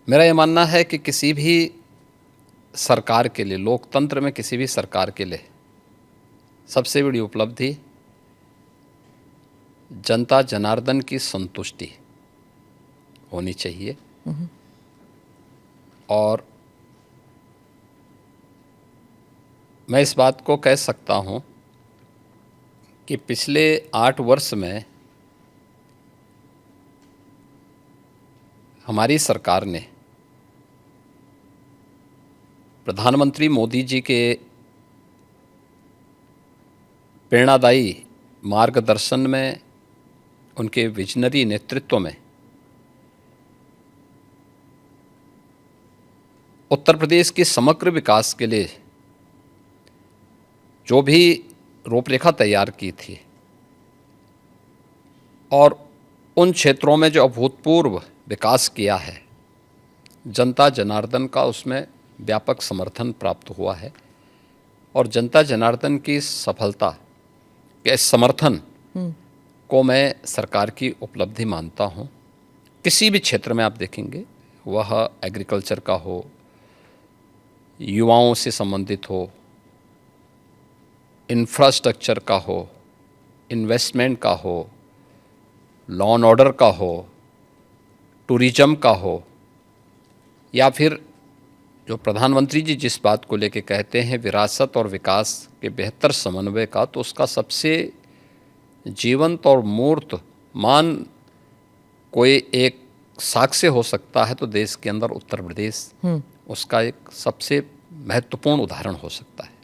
मेरा ये मानना है कि किसी भी सरकार के लिए, लोकतंत्र में किसी भी सरकार के लिए सबसे बड़ी उपलब्धि जनता जनार्दन की संतुष्टि होनी चाहिए। और मैं इस बात को कह सकता हूँ कि पिछले 8 वर्ष में हमारी सरकार ने प्रधानमंत्री मोदी जी के प्रेरणादायी मार्गदर्शन में, उनके विजनरी नेतृत्व में उत्तर प्रदेश के समग्र विकास के लिए जो भी रूपरेखा तैयार की थी और उन क्षेत्रों में जो अभूतपूर्व विकास किया है, जनता जनार्दन का उसमें व्यापक समर्थन प्राप्त हुआ है। और जनता जनार्दन की सफलता के समर्थन को मैं सरकार की उपलब्धि मानता हूँ। किसी भी क्षेत्र में आप देखेंगे, वह एग्रीकल्चर का हो, युवाओं से संबंधित हो, इंफ्रास्ट्रक्चर का हो, इन्वेस्टमेंट का हो, लॉ एंड ऑर्डर का हो, टूरिज्म का हो, या फिर जो प्रधानमंत्री जी जिस बात को लेके कहते हैं विरासत और विकास के बेहतर समन्वय का, तो उसका सबसे जीवंत और मूर्त मान कोई एक साक्ष्य हो सकता है तो देश के अंदर उत्तर प्रदेश उसका एक सबसे महत्वपूर्ण उदाहरण हो सकता है।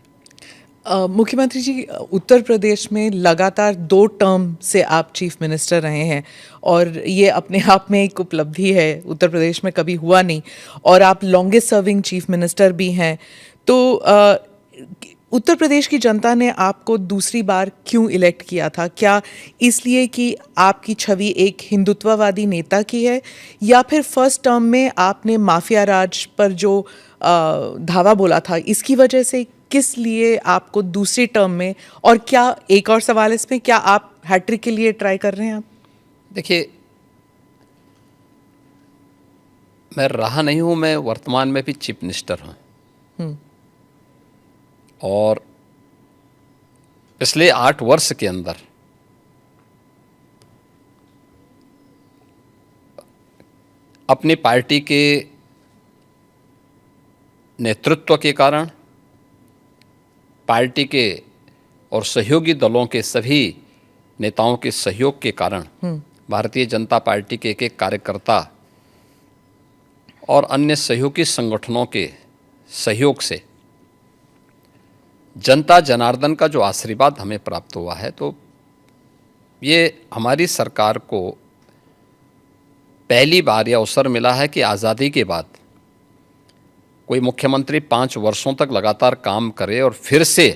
मुख्यमंत्री जी, उत्तर प्रदेश में लगातार 2 टर्म से आप चीफ मिनिस्टर रहे हैं और ये अपने आप में एक उपलब्धि है, उत्तर प्रदेश में कभी हुआ नहीं। और आप लॉन्गेस्ट सर्विंग चीफ मिनिस्टर भी हैं। तो उत्तर प्रदेश की जनता ने आपको दूसरी बार क्यों इलेक्ट किया था? क्या इसलिए कि आपकी छवि एक हिंदुत्ववादी नेता की है, या फिर फर्स्ट टर्म में आपने माफिया राज पर जो धावा बोला था इसकी वजह से? किस लिए आपको दूसरी टर्म में? और क्या, एक और सवाल इसमें, क्या आप हैट्रिक के लिए ट्राई कर रहे हैं आप? देखिए, मैं रहा नहीं हूँ, मैं वर्तमान में भी चीफ मिनिस्टर हूँ। और पिछले 8 वर्ष के अंदर अपनी पार्टी के नेतृत्व के कारण, पार्टी के और सहयोगी दलों के सभी नेताओं के सहयोग के कारण, भारतीय जनता पार्टी के एक कार्यकर्ता और अन्य सहयोगी संगठनों के सहयोग से जनता जनार्दन का जो आशीर्वाद हमें प्राप्त हुआ है, तो ये हमारी सरकार को पहली बार यह अवसर मिला है कि आज़ादी के बाद कोई मुख्यमंत्री 5 वर्षों तक लगातार काम करे और फिर से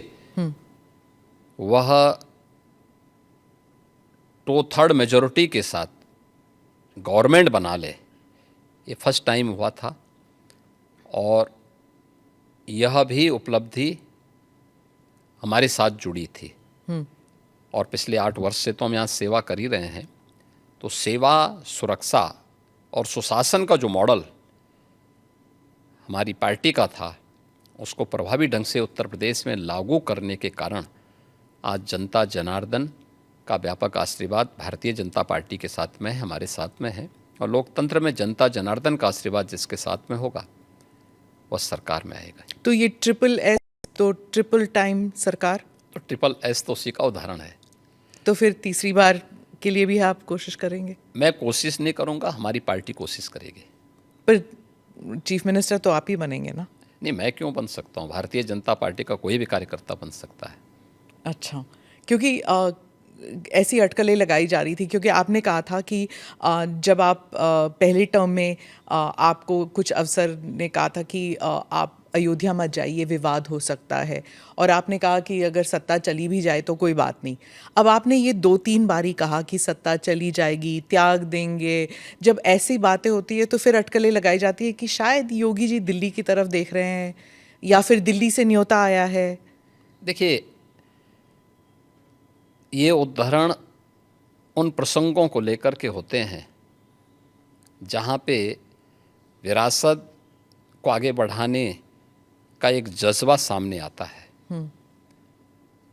वह 2/3 मेजॉरिटी के साथ गवर्नमेंट बना ले। ये फर्स्ट टाइम हुआ था और यह भी उपलब्धि हमारे साथ जुड़ी थी। और पिछले 8 वर्ष से तो हम यहाँ सेवा कर ही रहे हैं। तो सेवा, सुरक्षा और सुशासन का जो मॉडल हमारी पार्टी का था, उसको प्रभावी ढंग से उत्तर प्रदेश में लागू करने के कारण आज जनता जनार्दन का व्यापक आशीर्वाद भारतीय जनता पार्टी के साथ में है, हमारे साथ में है। और लोकतंत्र में जनता जनार्दन का आशीर्वाद जिसके साथ में होगा वह सरकार में आएगा। तो ये ट्रिपल एस, तो ट्रिपल टाइम सरकार, तो ट्रिपल एस तो उसी का उदाहरण है। तो फिर तीसरी बार के लिए भी आप कोशिश करेंगे? मैं कोशिश नहीं करूंगा, हमारी पार्टी कोशिश करेगी। पर चीफ मिनिस्टर तो आप ही बनेंगे ना? नहीं, मैं क्यों बन सकता हूँ? भारतीय जनता पार्टी का कोई भी कार्यकर्ता बन सकता है। अच्छा, क्योंकि ऐसी अटकलें लगाई जा रही थी, क्योंकि आपने कहा था कि जब आप पहले टर्म में आपको कुछ अफसर ने कहा था कि आप अयोध्या मत जाइए, विवाद हो सकता है, और आपने कहा कि अगर सत्ता चली भी जाए तो कोई बात नहीं। अब आपने ये 2-3 बारी कहा कि सत्ता चली जाएगी, त्याग देंगे। जब ऐसी बातें होती है तो फिर अटकलें लगाई जाती है कि शायद योगी जी दिल्ली की तरफ देख रहे हैं, या फिर दिल्ली से न्योता आया है। देखिए, ये उदाहरण उन प्रसंगों को लेकर के होते हैं जहाँ पे विरासत को आगे बढ़ाने का एक जज्बा सामने आता है।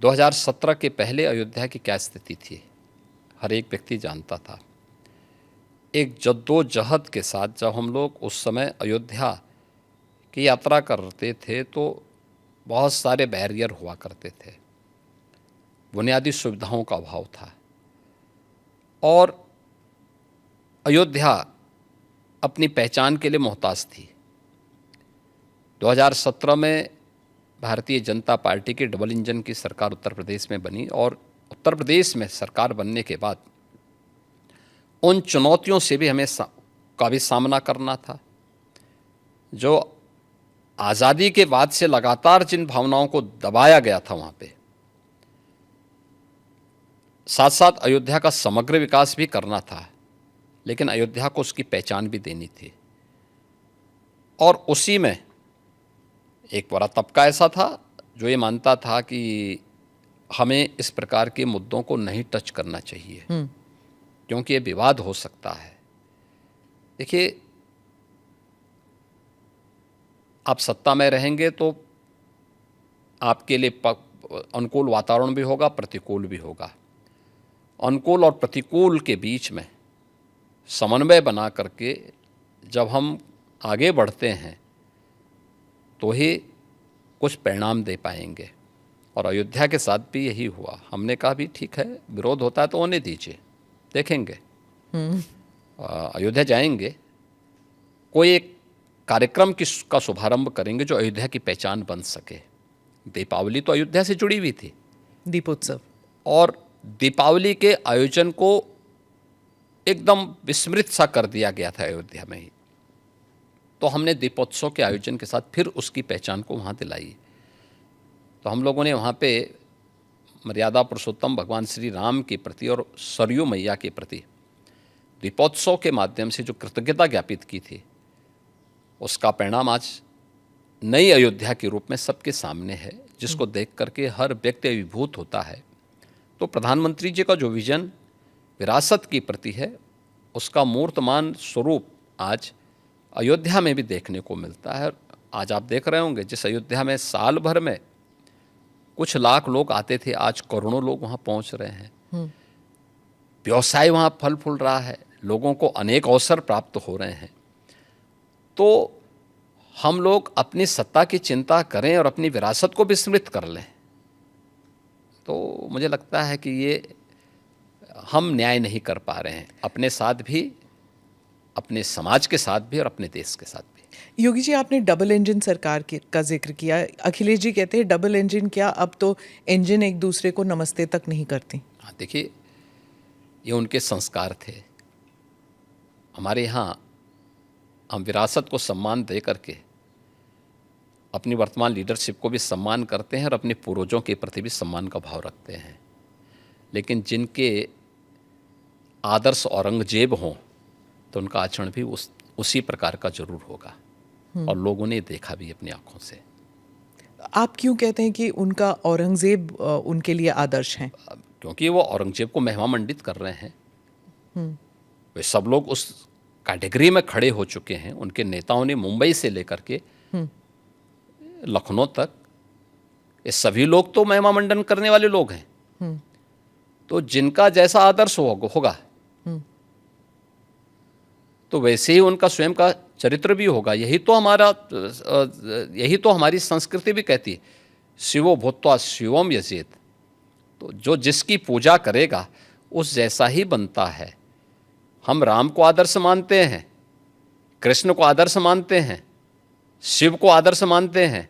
2017 के पहले अयोध्या की क्या स्थिति थी, हर एक व्यक्ति जानता था। एक जद्दोजहद के साथ जब हम लोग उस समय अयोध्या की यात्रा करते थे तो बहुत सारे बैरियर हुआ करते थे, बुनियादी सुविधाओं का अभाव था और अयोध्या अपनी पहचान के लिए मोहताज थी। 2017 में भारतीय जनता पार्टी की डबल इंजन की सरकार उत्तर प्रदेश में बनी और उत्तर प्रदेश में सरकार बनने के बाद उन चुनौतियों से भी हमें का भी सामना करना था। जो आज़ादी के बाद से लगातार जिन भावनाओं को दबाया गया था वहाँ पे, साथ साथ अयोध्या का समग्र विकास भी करना था, लेकिन अयोध्या को उसकी पहचान भी देनी थी। और उसी में एक बड़ा तबका ऐसा था जो ये मानता था कि हमें इस प्रकार के मुद्दों को नहीं टच करना चाहिए क्योंकि ये विवाद हो सकता है। देखिए, आप सत्ता में रहेंगे तो आपके लिए अनुकूल वातावरण भी होगा, प्रतिकूल भी होगा। अनुकूल और प्रतिकूल के बीच में समन्वय बना करके जब हम आगे बढ़ते हैं तो ही कुछ परिणाम दे पाएंगे। और अयोध्या के साथ भी यही हुआ। हमने कहा भी ठीक है, विरोध होता है तो होने दीजिए, देखेंगे। अयोध्या जाएंगे, कोई एक कार्यक्रम का शुभारंभ करेंगे जो अयोध्या की पहचान बन सके। दीपावली तो अयोध्या से जुड़ी हुई थी, दीपोत्सव, और दीपावली के आयोजन को एकदम विस्मृत सा कर दिया गया था अयोध्या में ही। तो हमने दीपोत्सव के आयोजन के साथ फिर उसकी पहचान को वहाँ दिलाई। तो हम लोगों ने वहाँ पे मर्यादा पुरुषोत्तम भगवान श्री राम के प्रति और सरयू मैया के प्रति दीपोत्सव के माध्यम से जो कृतज्ञता ज्ञापित की थी, उसका परिणाम आज नई अयोध्या के रूप में सबके सामने है, जिसको देख करके हर व्यक्ति अभिभूत होता है। तो प्रधानमंत्री जी का जो विजन विरासत की प्रति है, उसका मूर्तमान स्वरूप आज अयोध्या में भी देखने को मिलता है। आज आप देख रहे होंगे, जिस अयोध्या में साल भर में कुछ लाख लोग आते थे, आज करोड़ों लोग वहाँ पहुँच रहे हैं। व्यवसाय वहाँ फल फूल रहा है, लोगों को अनेक अवसर प्राप्त हो रहे हैं। तो हम लोग अपनी सत्ता की चिंता करें और अपनी विरासत को विस्मृत कर लें, तो मुझे लगता है कि ये हम न्याय नहीं कर पा रहे हैं, अपने साथ भी, अपने समाज के साथ भी और अपने देश के साथ भी। योगी जी, आपने डबल इंजन सरकार का जिक्र किया। अखिलेश जी कहते हैं डबल इंजन क्या, अब तो इंजन एक दूसरे को नमस्ते तक नहीं करती। हाँ, देखिए, ये उनके संस्कार थे। हमारे यहाँ हम विरासत को सम्मान दे करके अपनी वर्तमान लीडरशिप को भी सम्मान करते हैं और अपने पूर्वजों के प्रति भी सम्मान का भाव रखते हैं। लेकिन जिनके आदर्श औरंगजेब हों तो उनका आचरण भी उसी प्रकार का जरूर होगा, और लोगों ने देखा भी अपनी आंखों से। आप क्यों कहते हैं कि उनका औरंगजेब उनके लिए आदर्श हैं? क्योंकि वो औरंगजेब को महिमा मंडित कर रहे हैं। वे सब लोग उस कैटेगरी में खड़े हो चुके हैं। उनके नेताओं ने मुंबई से लेकर के लखनऊ तक, ये सभी लोग तो महिमा मंडन करने वाले लोग हैं। तो जिनका जैसा आदर्श होगा तो वैसे ही उनका स्वयं का चरित्र भी होगा। यही तो हमारी संस्कृति भी कहती है, शिवो भूत्वा शिवम यजेत। तो जो जिसकी पूजा करेगा उस जैसा ही बनता है। हम राम को आदर्श मानते हैं, कृष्ण को आदर्श मानते हैं, शिव को आदर्श मानते हैं,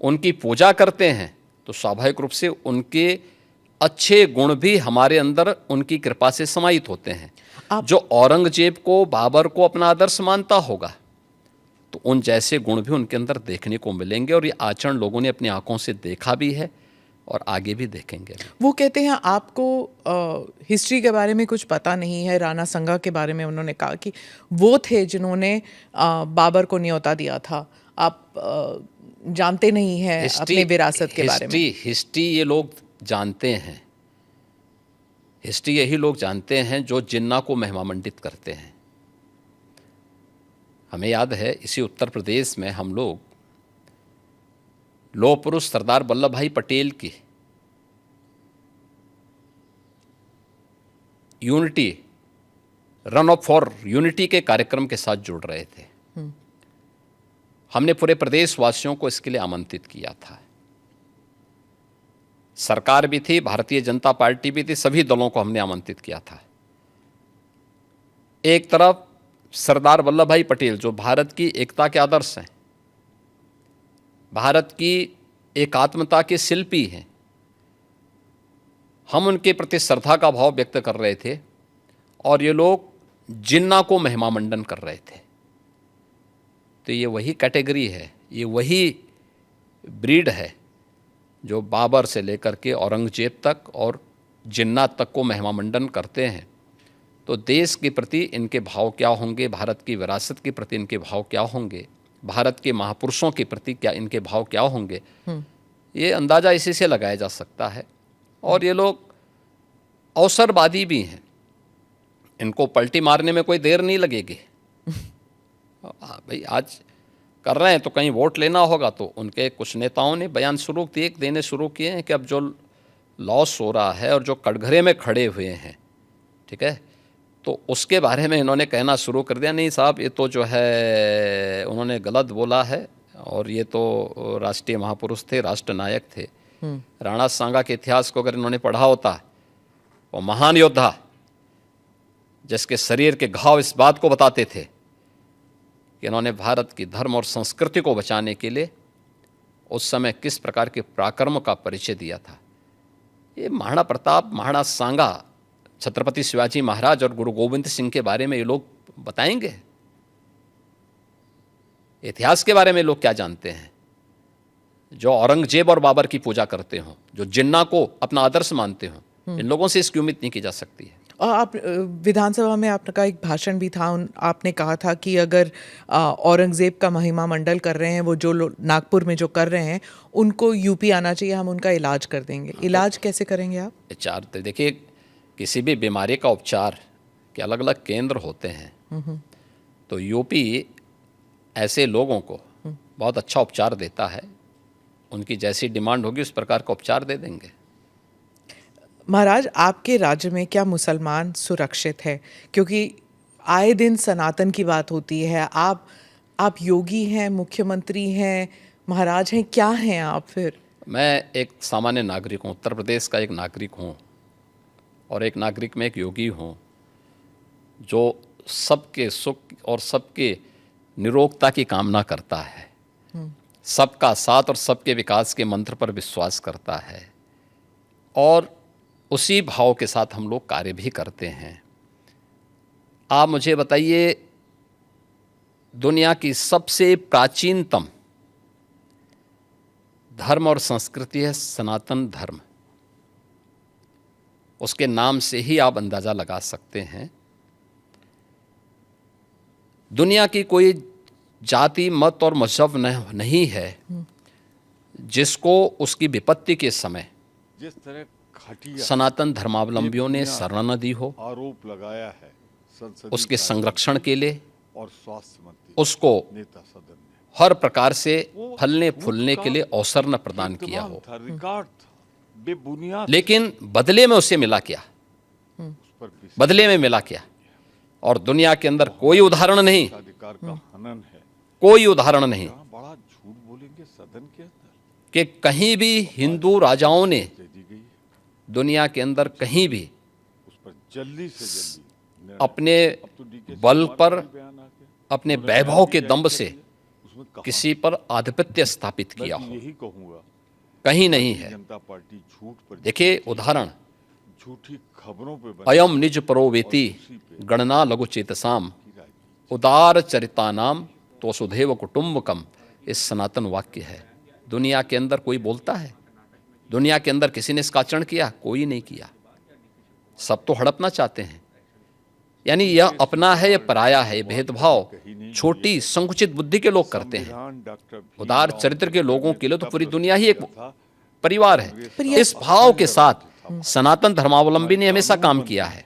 उनकी पूजा करते हैं, तो स्वाभाविक रूप से उनके अच्छे गुण भी हमारे अंदर उनकी कृपा से समाहित होते हैं। जो औरंगजेब को, बाबर को अपना आदर्श मानता होगा तो उन जैसे गुण भी उनके अंदर देखने को मिलेंगे, और ये आचरण लोगों ने अपनी आंखों से देखा भी है और आगे भी देखेंगे। वो कहते हैं आपको हिस्ट्री के बारे में कुछ पता नहीं है। राणा संगा के बारे में उन्होंने कहा कि वो थे जिन्होंने बाबर को न्योता दिया था। आप जानते नहीं हैं अपने विरासत के बारे में। हिस्ट्री ये लोग जानते हैं। हिस्ट्री यही लोग जानते हैं जो जिन्ना को महिमा मंडित करते हैं। हमें याद है इसी उत्तर प्रदेश में हम लोग लौह पुरुष सरदार वल्लभ भाई पटेल की unity, run up for unity के कार्यक्रम के साथ जुड़ रहे थे। हमने पूरे प्रदेशवासियों को इसके लिए आमंत्रित किया था। सरकार भी थी, भारतीय जनता पार्टी भी थी, सभी दलों को हमने आमंत्रित किया था। एक तरफ सरदार वल्लभ भाई पटेल जो भारत की एकता के आदर्श हैं, भारत की एकात्मता के शिल्पी हैं, हम उनके प्रति श्रद्धा का भाव व्यक्त कर रहे थे और ये लोग जिन्ना को महिमा मंडन कर रहे थे। तो ये वही कैटेगरी है, ये वही ब्रीड है जो बाबर से लेकर के औरंगजेब तक और जिन्ना तक को महिमा मंडन करते हैं। तो देश के प्रति इनके भाव क्या होंगे, भारत की विरासत के प्रति इनके भाव क्या होंगे, भारत के महापुरुषों के प्रति क्या इनके भाव क्या होंगे, ये अंदाज़ा इसी से लगाया जा सकता है। और ये लोग अवसरवादी भी हैं, इनको पलटी मारने में कोई देर नहीं लगेगी। भाई आज कर रहे हैं तो कहीं वोट लेना होगा, तो उनके कुछ नेताओं ने बयान देने शुरू किए हैं कि अब जो लॉस हो रहा है और जो कटघरे में खड़े हुए हैं, ठीक है, तो उसके बारे में इन्होंने कहना शुरू कर दिया, नहीं साहब ये तो जो है उन्होंने गलत बोला है और ये तो राष्ट्रीय महापुरुष थे, राष्ट्र नायक थे। राणा सांगा के इतिहास को अगर इन्होंने पढ़ा होता, वो महान योद्धा जिसके शरीर के घाव इस बात को बताते थे कि इन्होंने भारत की धर्म और संस्कृति को बचाने के लिए उस समय किस प्रकार के पराक्रम का परिचय दिया था। ये महाराणा प्रताप, महाराणा सांगा, छत्रपति शिवाजी महाराज और गुरु गोविंद सिंह के बारे में ये लोग बताएंगे? इतिहास के बारे में लोग क्या जानते हैं? जो औरंगजेब और बाबर की पूजा करते हो, जो जिन्ना को अपना आदर्श मानते हो, इन लोगों से इसकी उम्मीद नहीं की जा सकती है। और आप विधानसभा में आपका एक भाषण भी था, आपने कहा था कि अगर औरंगजेब का महिमा मंडल कर रहे हैं, वो जो नागपुर में जो कर रहे हैं, उनको यूपी आना चाहिए, हम उनका इलाज कर देंगे। इलाज कैसे करेंगे आप? उपचार तो देखिए, किसी भी बीमारी का उपचार के अलग अलग केंद्र होते हैं। तो यूपी ऐसे लोगों को बहुत अच्छा उपचार देता है, उनकी जैसी डिमांड होगी उस प्रकार का उपचार दे देंगे। महाराज, आपके राज्य में क्या मुसलमान सुरक्षित है? क्योंकि आए दिन सनातन की बात होती है। आप योगी हैं, मुख्यमंत्री हैं, महाराज हैं, क्या हैं आप फिर? मैं एक सामान्य नागरिक हूँ, उत्तर प्रदेश का एक नागरिक हूँ, और एक नागरिक में एक योगी हूँ जो सबके सुख और सबके निरोगता की कामना करता है, सबका साथ और सबके विकास के मंत्र पर विश्वास करता है, और उसी भाव के साथ हम लोग कार्य भी करते हैं। आप मुझे बताइए, दुनिया की सबसे प्राचीनतम धर्म और संस्कृति है सनातन धर्म। उसके नाम से ही आप अंदाज़ा लगा सकते हैं दुनिया की कोई जाति, मत और मजहब नहीं है जिसको उसकी विपत्ति के समय जिस तरह घटिया सनातन धर्मावलंबियों ने शरण न दी हो, आरोप लगाया है संसदीय उसके संरक्षण के लिए और स्वास्थ्य मंत्री उसको नेता सदन ने हर प्रकार से फलने फूलने के लिए अवसर न प्रदान किया हो। रिकॉर्ड था, बेबुनियाद लेकिन बदले में उसे मिला क्या? उस पर भी बदले में मिला क्या? और दुनिया के अंदर कोई उदाहरण नहीं, अधिकार का हनन है। कोई उदाहरण नहीं यहाँ बड़ा झूठ बोलेंगे सदन के अंदर कि कहीं भी हिंदू राजाओं ने दे दी गई है। दुनिया के अंदर कहीं भी उस पर जल्दी से जल्दी निर्णय। अपने अब तो DK बल शिवकुमार पर, का भी बयान आ गया। अपने उन्होंने वैभव के बयान दम्ब जारी से कर दिया। उसमें कहा, किसी पर आधिपत्य स्थापित मैं किया तो हो, यही कहूंगा, कहीं नहीं है। जनता पार्टी झूठ पर देखिए उदाहरण, झूठी खबरों पे बनी अयम निज परोवेति गणना लघु चेतसाम राजनीति। उदार चरितानाम तो वसुधैव कुटुंबकम, इस सनातन वाक्य है। दुनिया के अंदर कोई बोलता है? दुनिया के अंदर किसी ने इसका आचरण किया? कोई नहीं किया। सब तो हड़पना चाहते हैं। यानी यह अपना है, यह पराया है, यह भेदभाव छोटी संकुचित बुद्धि के लोग करते हैं। संविधान डॉक्टर भीमराव उदार चरित्र के लोगों के लिए तो पूरी दुनिया ही एक था। परिवार है। इस भाव के साथ सनातन धर्मावलंबी ने हमेशा काम किया है,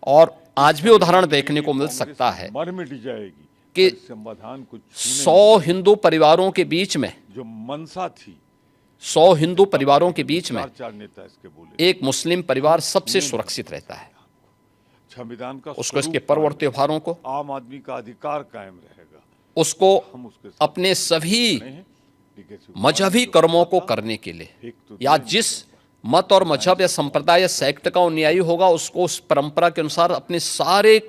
और आज भी उदाहरण देखने को मिल सकता है मर मिट जाएगी कि समाधान कुछ छूने 100 हिंदू परिवारों के बीच में, जो मनसा थी 100 हिंदू परिवारों के बीच में चार नेता इसके बोले एक मुस्लिम परिवार सबसे सुरक्षित रहता है। संविधान का उसको इसके स्वरूप पर्व और मानते त्योहारों को, हैं। आम आदमी का अधिकार कायम रहेगा। उसको हम उसके साथ अपने सभी खड़े हैं। डीके शिवकुमार मजहबी ने जो कर्मों कहा को था, करने के लिए, एक तो या देश जिस मत और मजहब या संप्रदाय या सेक्ट का अनुयायी होगा उसको उस परंपरा के अनुसार अपने सारे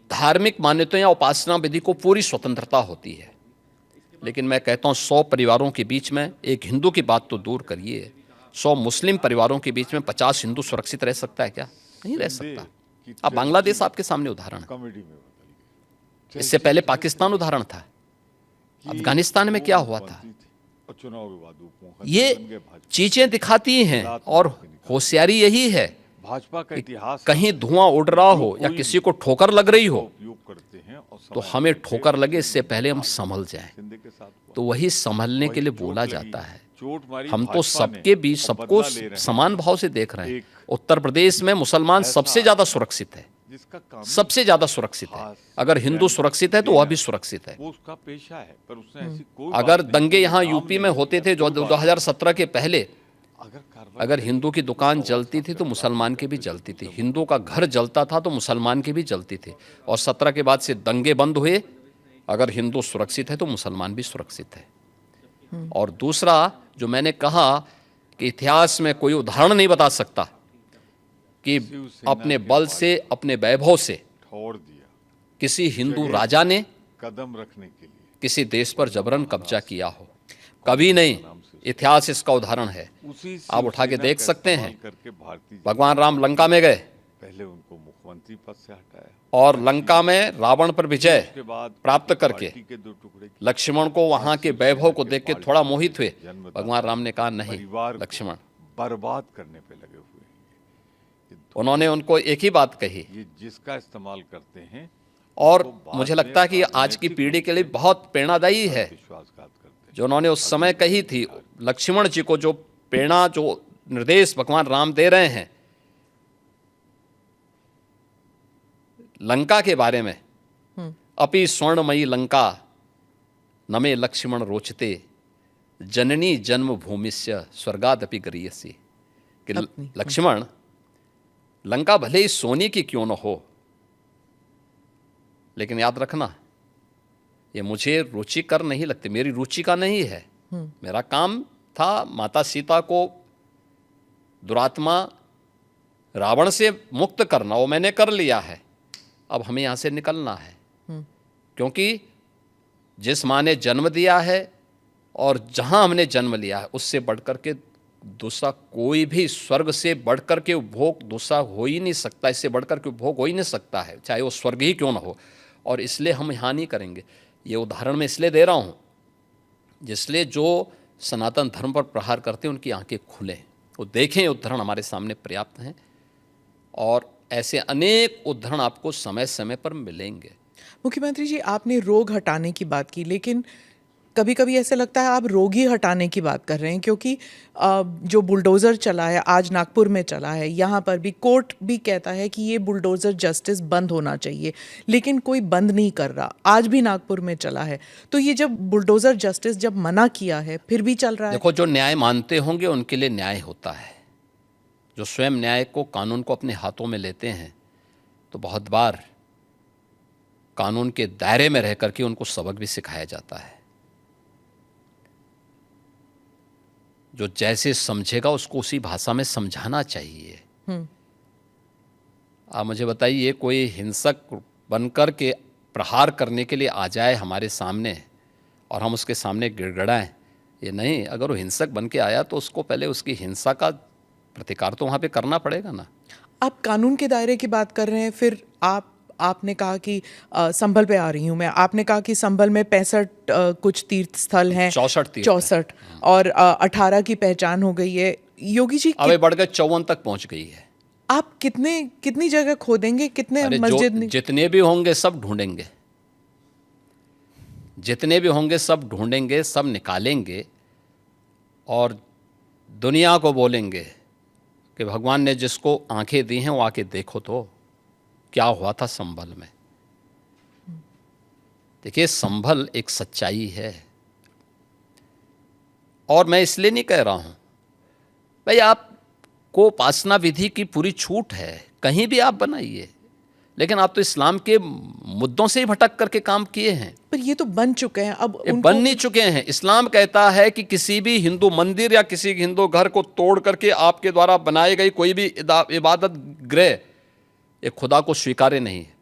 धार्मिक मान्यताओं या उपासना विधि को पूरी स्वतंत्रता होती है। लेकिन मैं कहता हूँ 100 परिवारों के बीच में, एक हिंदू की बात तो दूर करिए, 100 मुस्लिम परिवारों के बीच में 50 हिंदू सुरक्षित रह सकता है क्या? नहीं रह सकता। की अब बांग्लादेश आपके सामने उदाहरण है, कॉमेडी में बदल गई। इससे पहले पाकिस्तान उदाहरण था, अफगानिस्तान में क्या हुआ था। और चुनाव के बाद उप मुख्यमंत्री ये बन गए भाजपा। चीजें दिखाती हैं और होशियारी यही है भाजपा का इतिहास कहीं धुआं उड़ रहा हो या किसी को ठोकर लग रही हो उपयोग करते हैं और तो हमें ठोकर लगे इससे पहले हम संभल जाएं। शिंदे के साथ हुआ। तो वही संभलने के लिए चोट बोला लगी, जाता है। चोट मारी हम तो भाजपा सबके ने बीच और सबको बदला ले रहे हैं। समान भाव से देख रहे हैं। एक उत्तर प्रदेश में मुसलमान सबसे ज्यादा सुरक्षित है, जिसका काम सबसे ज्यादा सुरक्षित है। अगर हिंदू सुरक्षित है तो वह भी सुरक्षित है। वो उसका पेशा है, पर उसने ऐसी कोई अगर बात नहीं दंगे की, यहाँ नाम यूपी नहीं में लिया, होते थे जो कोई बात 2017 के पहले, अगर कार्रवाई अगर हिंदू की दुकान जलती थी तो मुसलमान की भी जलती थी, हिंदू का घर जलता था तो मुसलमान की भी जलती थी। और 17 के बाद से दंगे बंद हुए। अगर हिंदू सुरक्षित है तो मुसलमान भी सुरक्षित है। और दूसरा जो मैंने कहा कि इतिहास में कोई उदाहरण नहीं बता सकता कि शिवसेना अपने के बल बाद से, अपने वैभव से ठोर दिया किसी हिंदू जगह राजा ने कदम रखने के लिए। किसी देश पर जबरन कब्जा किया हो, कभी नहीं। इतिहास इसका उदाहरण है, उसी आप उठा के शिवसेना देख का सकते इस्तेमाल हैं। करके भारतीय भगवान राम लंका में गए पहले उनको मुख्यमंत्री पद से हटाया, और लंका में रावण पर विजय उसके बाद प्राप्त करके पार्टी के दो टुकड़े किए। लक्ष्मण को वहां के वैभव को देख के थोड़ा मोहित हुए। जन्मदाता भगवान राम ने कहा नहीं परिवार को लक्ष्मण, बर्बाद करने पे लगे हुए हैं। उन्होंने उनको एक ही बात कही। ये जिसका इस्तेमाल करते हैं और वो बाद मुझे में लगता है कि आज की राजनीतिक पीढ़ी रूप के लिए से बहुत प्रेरणादायी है विश्वासघात करते हैं। जो उन्होंने उस समय कही थी। लक्ष्मण जी को जो प्रेरणा, जो निर्देश भगवान राम दे रहे हैं लंका के बारे में, अपि स्वर्णमयी लंका नमे लक्ष्मण रोचते जननी जन्म भूमिस्य स्वर्गादपि गरीयसी, कि लक्ष्मण लंका भले ही सोने की क्यों न हो, लेकिन याद रखना ये मुझे रुचिकर नहीं लगती, मेरी रुचि का नहीं है। मेरा काम था माता सीता को दुरात्मा रावण से मुक्त करना, वो मैंने कर लिया है। अब हमें यहाँ से निकलना है, क्योंकि जिस माँ ने जन्म दिया है और जहाँ हमने जन्म लिया है उससे बढ़कर के दूसरा कोई भी, स्वर्ग से बढ़कर के उपभोग दूसरा हो ही नहीं सकता, इससे बढ़कर के उपभोग हो ही नहीं सकता है, चाहे वो स्वर्ग ही क्यों ना हो। और इसलिए हम यहाँ नहीं करेंगे। ये उदाहरण मैं इसलिए दे रहा हूँ जिसलिए जो सनातन धर्म पर प्रहार करते हैं उनकी आंखें खुलें, वो देखें। उदाहरण हमारे सामने पर्याप्त हैं और ऐसे अनेक उदाहरण आपको समय समय पर मिलेंगे। मुख्यमंत्री जी, आपने रोग हटाने की बात की, लेकिन कभी कभी ऐसा लगता है आप रोग ही हटाने की बात कर रहे हैं, क्योंकि जो बुलडोज़र चला है, आज नागपुर में चला है, यहाँ पर भी कोर्ट भी कहता है कि ये बुलडोज़र जस्टिस बंद होना चाहिए, लेकिन कोई बंद नहीं कर रहा। आज भी नागपुर में चला है, तो ये जब बुलडोज़र जस्टिस जब मना किया है फिर भी चल रहा है। देखो, जो न्याय मानते होंगे उनके लिए न्याय होता है। जो स्वयं न्याय को, कानून को अपने हाथों में लेते हैं तो बहुत बार कानून के दायरे में रह करके उनको सबक भी सिखाया जाता है। जो जैसे समझेगा उसको उसी भाषा में समझाना चाहिए। आप मुझे बताइए, कोई हिंसक बनकर के प्रहार करने के लिए आ जाए हमारे सामने और हम उसके सामने गिड़गिड़ाएं, ये नहीं। अगर वो हिंसक बन के आया तो उसको पहले उसकी हिंसा का प्रतिकार तो वहाँ पे करना पड़ेगा ना। आप कानून के दायरे की बात कर रहे हैं, फिर आपने कहा कि संभल पे आ रही हूँ मैं, आपने कहा कि संभल में 65 कुछ तीर्थ स्थल हैं, 64 और 18 की पहचान हो गई है। योगी जी अब बढ़ गए 54 तक पहुँच गई है। आप कितनी जगह खोदेंगे, कितने अरे मस्जिद जितने भी होंगे सब ढूंढेंगे, जितने भी होंगे सब ढूंढेंगे, सब निकालेंगे और दुनिया को बोलेंगे कि भगवान ने जिसको आंखें दी हैं वो आके देखो तो क्या हुआ था संभल में। देखिए, संभल एक सच्चाई है, और मैं इसलिए नहीं कह रहा हूं भाई आपको उपासना विधि की पूरी छूट है, कहीं भी आप बनाइए, लेकिन आप तो इस्लाम के मुद्दों से ही भटक करके काम किए हैं। पर ये तो बन चुके हैं अब ये उनको। बन नहीं चुके हैं। इस्लाम कहता है कि किसी भी हिंदू मंदिर या किसी हिंदू घर को तोड़ करके आपके द्वारा बनाई गई कोई भी इबादत गृह ये खुदा को स्वीकार्य नहीं है।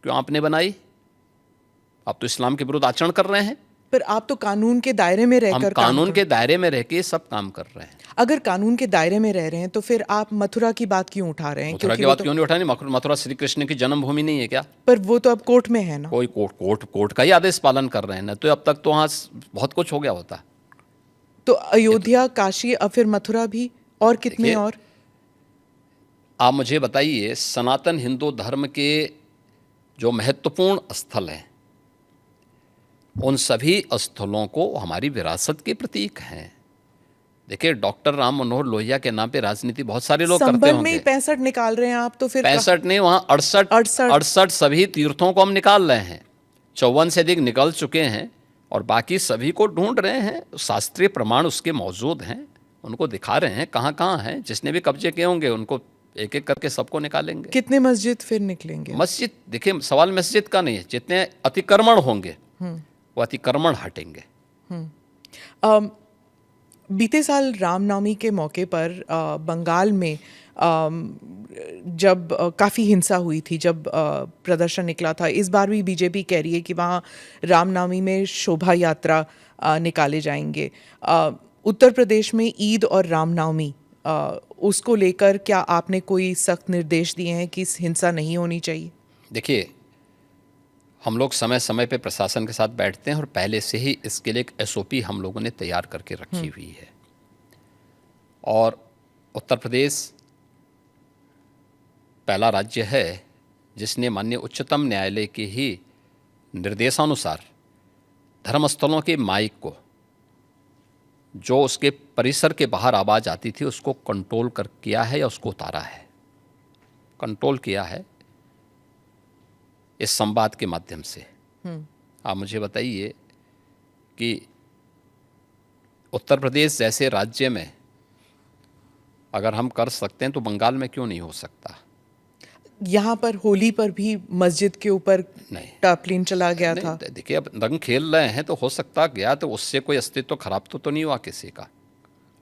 क्यों आपने बनाई? आप तो इस्लाम के विरुद्ध आचरण कर रहे हैं। पर आप तो कानून के दायरे में हम रहकर काम कानून कर- के दायरे में रह के सब काम कर रहे हैं। अगर कानून के दायरे में रह रहे हैं तो फिर आप मथुरा की बात क्यों उठा रहे हैं? मथुरा क्योंकि की वो बात तो, क्यों नहीं उठानी? मथुरा श्री कृष्ण की जन्मभूमि नहीं है क्या? पर वो तो अब कोर्ट में है ना। कोई कोर्ट का ही आदेश पालन कर रहे हैं ना, तो अब तक तो वहाँ बहुत कुछ हो गया होता। तो अयोध्या, काशी, अब फिर मथुरा भी, और कितने देखिए, और? आप मुझे बताइए, सनातन हिंदू धर्म के जो महत्वपूर्ण स्थल हैं उन सभी स्थलों को हमारी विरासत के प्रतीक हैं। देखिए, डॉक्टर राम मनोहर लोहिया के नाम पे राजनीति बहुत सारे लोग करते संबल में होंगे। ही 65 निकाल रहे हैं आप, तो फिर 65 नहीं, वहाँ 68 सभी तीर्थों को हम निकाल रहे हैं। 54 से अधिक निकल चुके हैं और बाकी सभी को ढूंढ रहे हैं। शास्त्रीय प्रमाण उसके मौजूद हैं, उनको दिखा रहे हैं कहाँ कहाँ हैं। जिसने भी कब्जे किए होंगे उनको एक एक करके सबको निकालेंगे। कितने मस्जिद फिर निकलेंगे? मस्जिद, देखिए, सवाल मस्जिद का नहीं है, जितने अतिक्रमण होंगे वो अतिक्रमण हटेंगे। बीते साल रामनवमी के मौके पर बंगाल में जब काफ़ी हिंसा हुई थी, जब प्रदर्शन निकला था, इस बार भी बीजेपी कह रही है कि वहाँ रामनवमी में शोभा यात्रा निकाले जाएंगे। उत्तर प्रदेश में ईद और रामनवमी उसको लेकर क्या आपने कोई सख्त निर्देश दिए हैं कि हिंसा नहीं होनी चाहिए? देखिए, हम लोग समय समय पे प्रशासन के साथ बैठते हैं और पहले से ही इसके लिए एक एसओपी हम लोगों ने तैयार करके रखी हुई है। और उत्तर प्रदेश पहला राज्य है जिसने माननीय उच्चतम न्यायालय के ही निर्देशानुसार धर्मस्थलों के माइक को, जो उसके परिसर के बाहर आवाज़ आती थी, उसको कंट्रोल कर किया है या उसको उतारा है, कंट्रोल किया है इस संवाद के माध्यम से। आप मुझे बताइए कि उत्तर प्रदेश जैसे राज्य में अगर हम कर सकते हैं तो बंगाल में क्यों नहीं हो सकता? यहाँ पर होली पर भी मस्जिद के ऊपर नहीं, टार्पलिन चला गया था। देखिए, अब रंग खेल रहे हैं तो हो सकता गया, तो उससे कोई अस्तित्व खराब तो नहीं हुआ किसी का।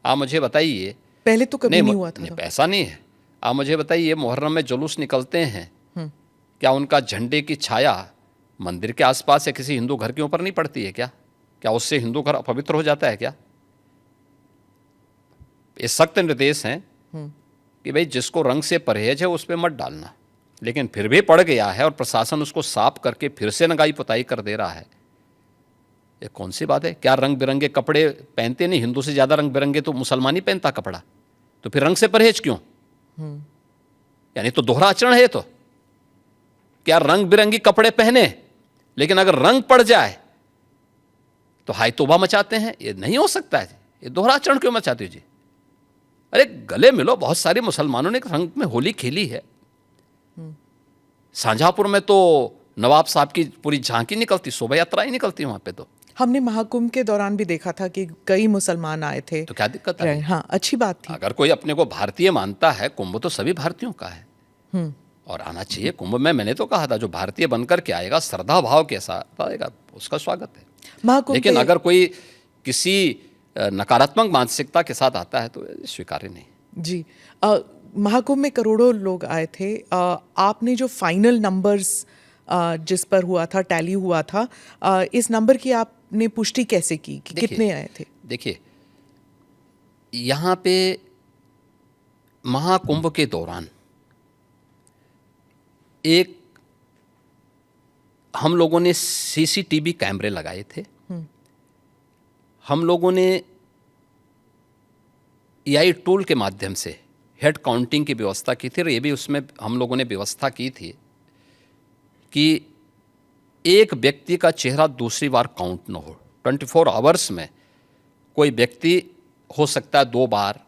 आप मुझे बताइए। पहले तो कभी नहीं हुआ था। नहीं, ऐसा नहीं है। आप मुझे बताइए, मुहर्रम में जुलूस निकलते हैं, क्या उनका झंडे की छाया मंदिर के आसपास या किसी हिंदू घर के ऊपर नहीं पड़ती है क्या? क्या उससे हिंदू घर अपवित्र हो जाता है क्या? ये सख्त निर्देश हैं कि भाई जिसको रंग से परहेज है उस पर मत डालना, लेकिन फिर भी पड़ गया है और प्रशासन उसको साफ करके फिर से नगाई पुताई कर दे रहा है। ये कौन सी बात है? क्या रंग बिरंगे कपड़े पहनते नहीं? हिंदू से ज़्यादा रंग बिरंगे तो मुसलमान ही पहनता कपड़ा, तो फिर रंग से परहेज क्यों? यानी तो दोहरा आचरण है ये तो। क्या रंग बिरंगी कपड़े पहने, लेकिन अगर रंग पड़ जाए तो हाय तौबा मचाते हैं? ये नहीं हो सकता है। ये दोहरा आचरण क्यों मचाते हो जी? अरे गले मिलो। बहुत सारे मुसलमानों ने रंग में होली खेली है। शाहजहांपुर में तो नवाब साहब की पूरी झांकी निकलती, शोभा यात्रा ही निकलती वहां पे। तो हमने महाकुंभ के दौरान भी देखा था कि कई मुसलमान आए थे। तो क्या दिक्कत है? हाँ, अच्छी बात थी। अगर कोई अपने को भारतीय मानता है, कुंभ तो सभी भारतीयों का है और आना चाहिए कुंभ में। मैंने तो कहा था जो भारतीय बनकर के आएगा, श्रद्धा भाव के साथ आएगा, उसका स्वागत है। महाकुंभ लेकिन पे- अगर कोई किसी नकारात्मक मानसिकता के साथ आता है तो स्वीकार्य नहीं। जी, महाकुंभ में करोड़ों लोग आए थे। आपने जो फाइनल नंबर्स जिस पर हुआ था, टैली हुआ था, इस नंबर की आपने पुष्टि कैसे की कि कितने आए थे? देखिए, यहाँ पे महाकुंभ के दौरान एक हम लोगों ने सीसीटीवी कैमरे लगाए थे। हम लोगों ने एआई टूल के माध्यम से हेड काउंटिंग की व्यवस्था की थी और ये भी उसमें हम लोगों ने व्यवस्था की थी कि एक व्यक्ति का चेहरा दूसरी बार काउंट न हो। 24 आवर्स में कोई व्यक्ति हो सकता है 2 बार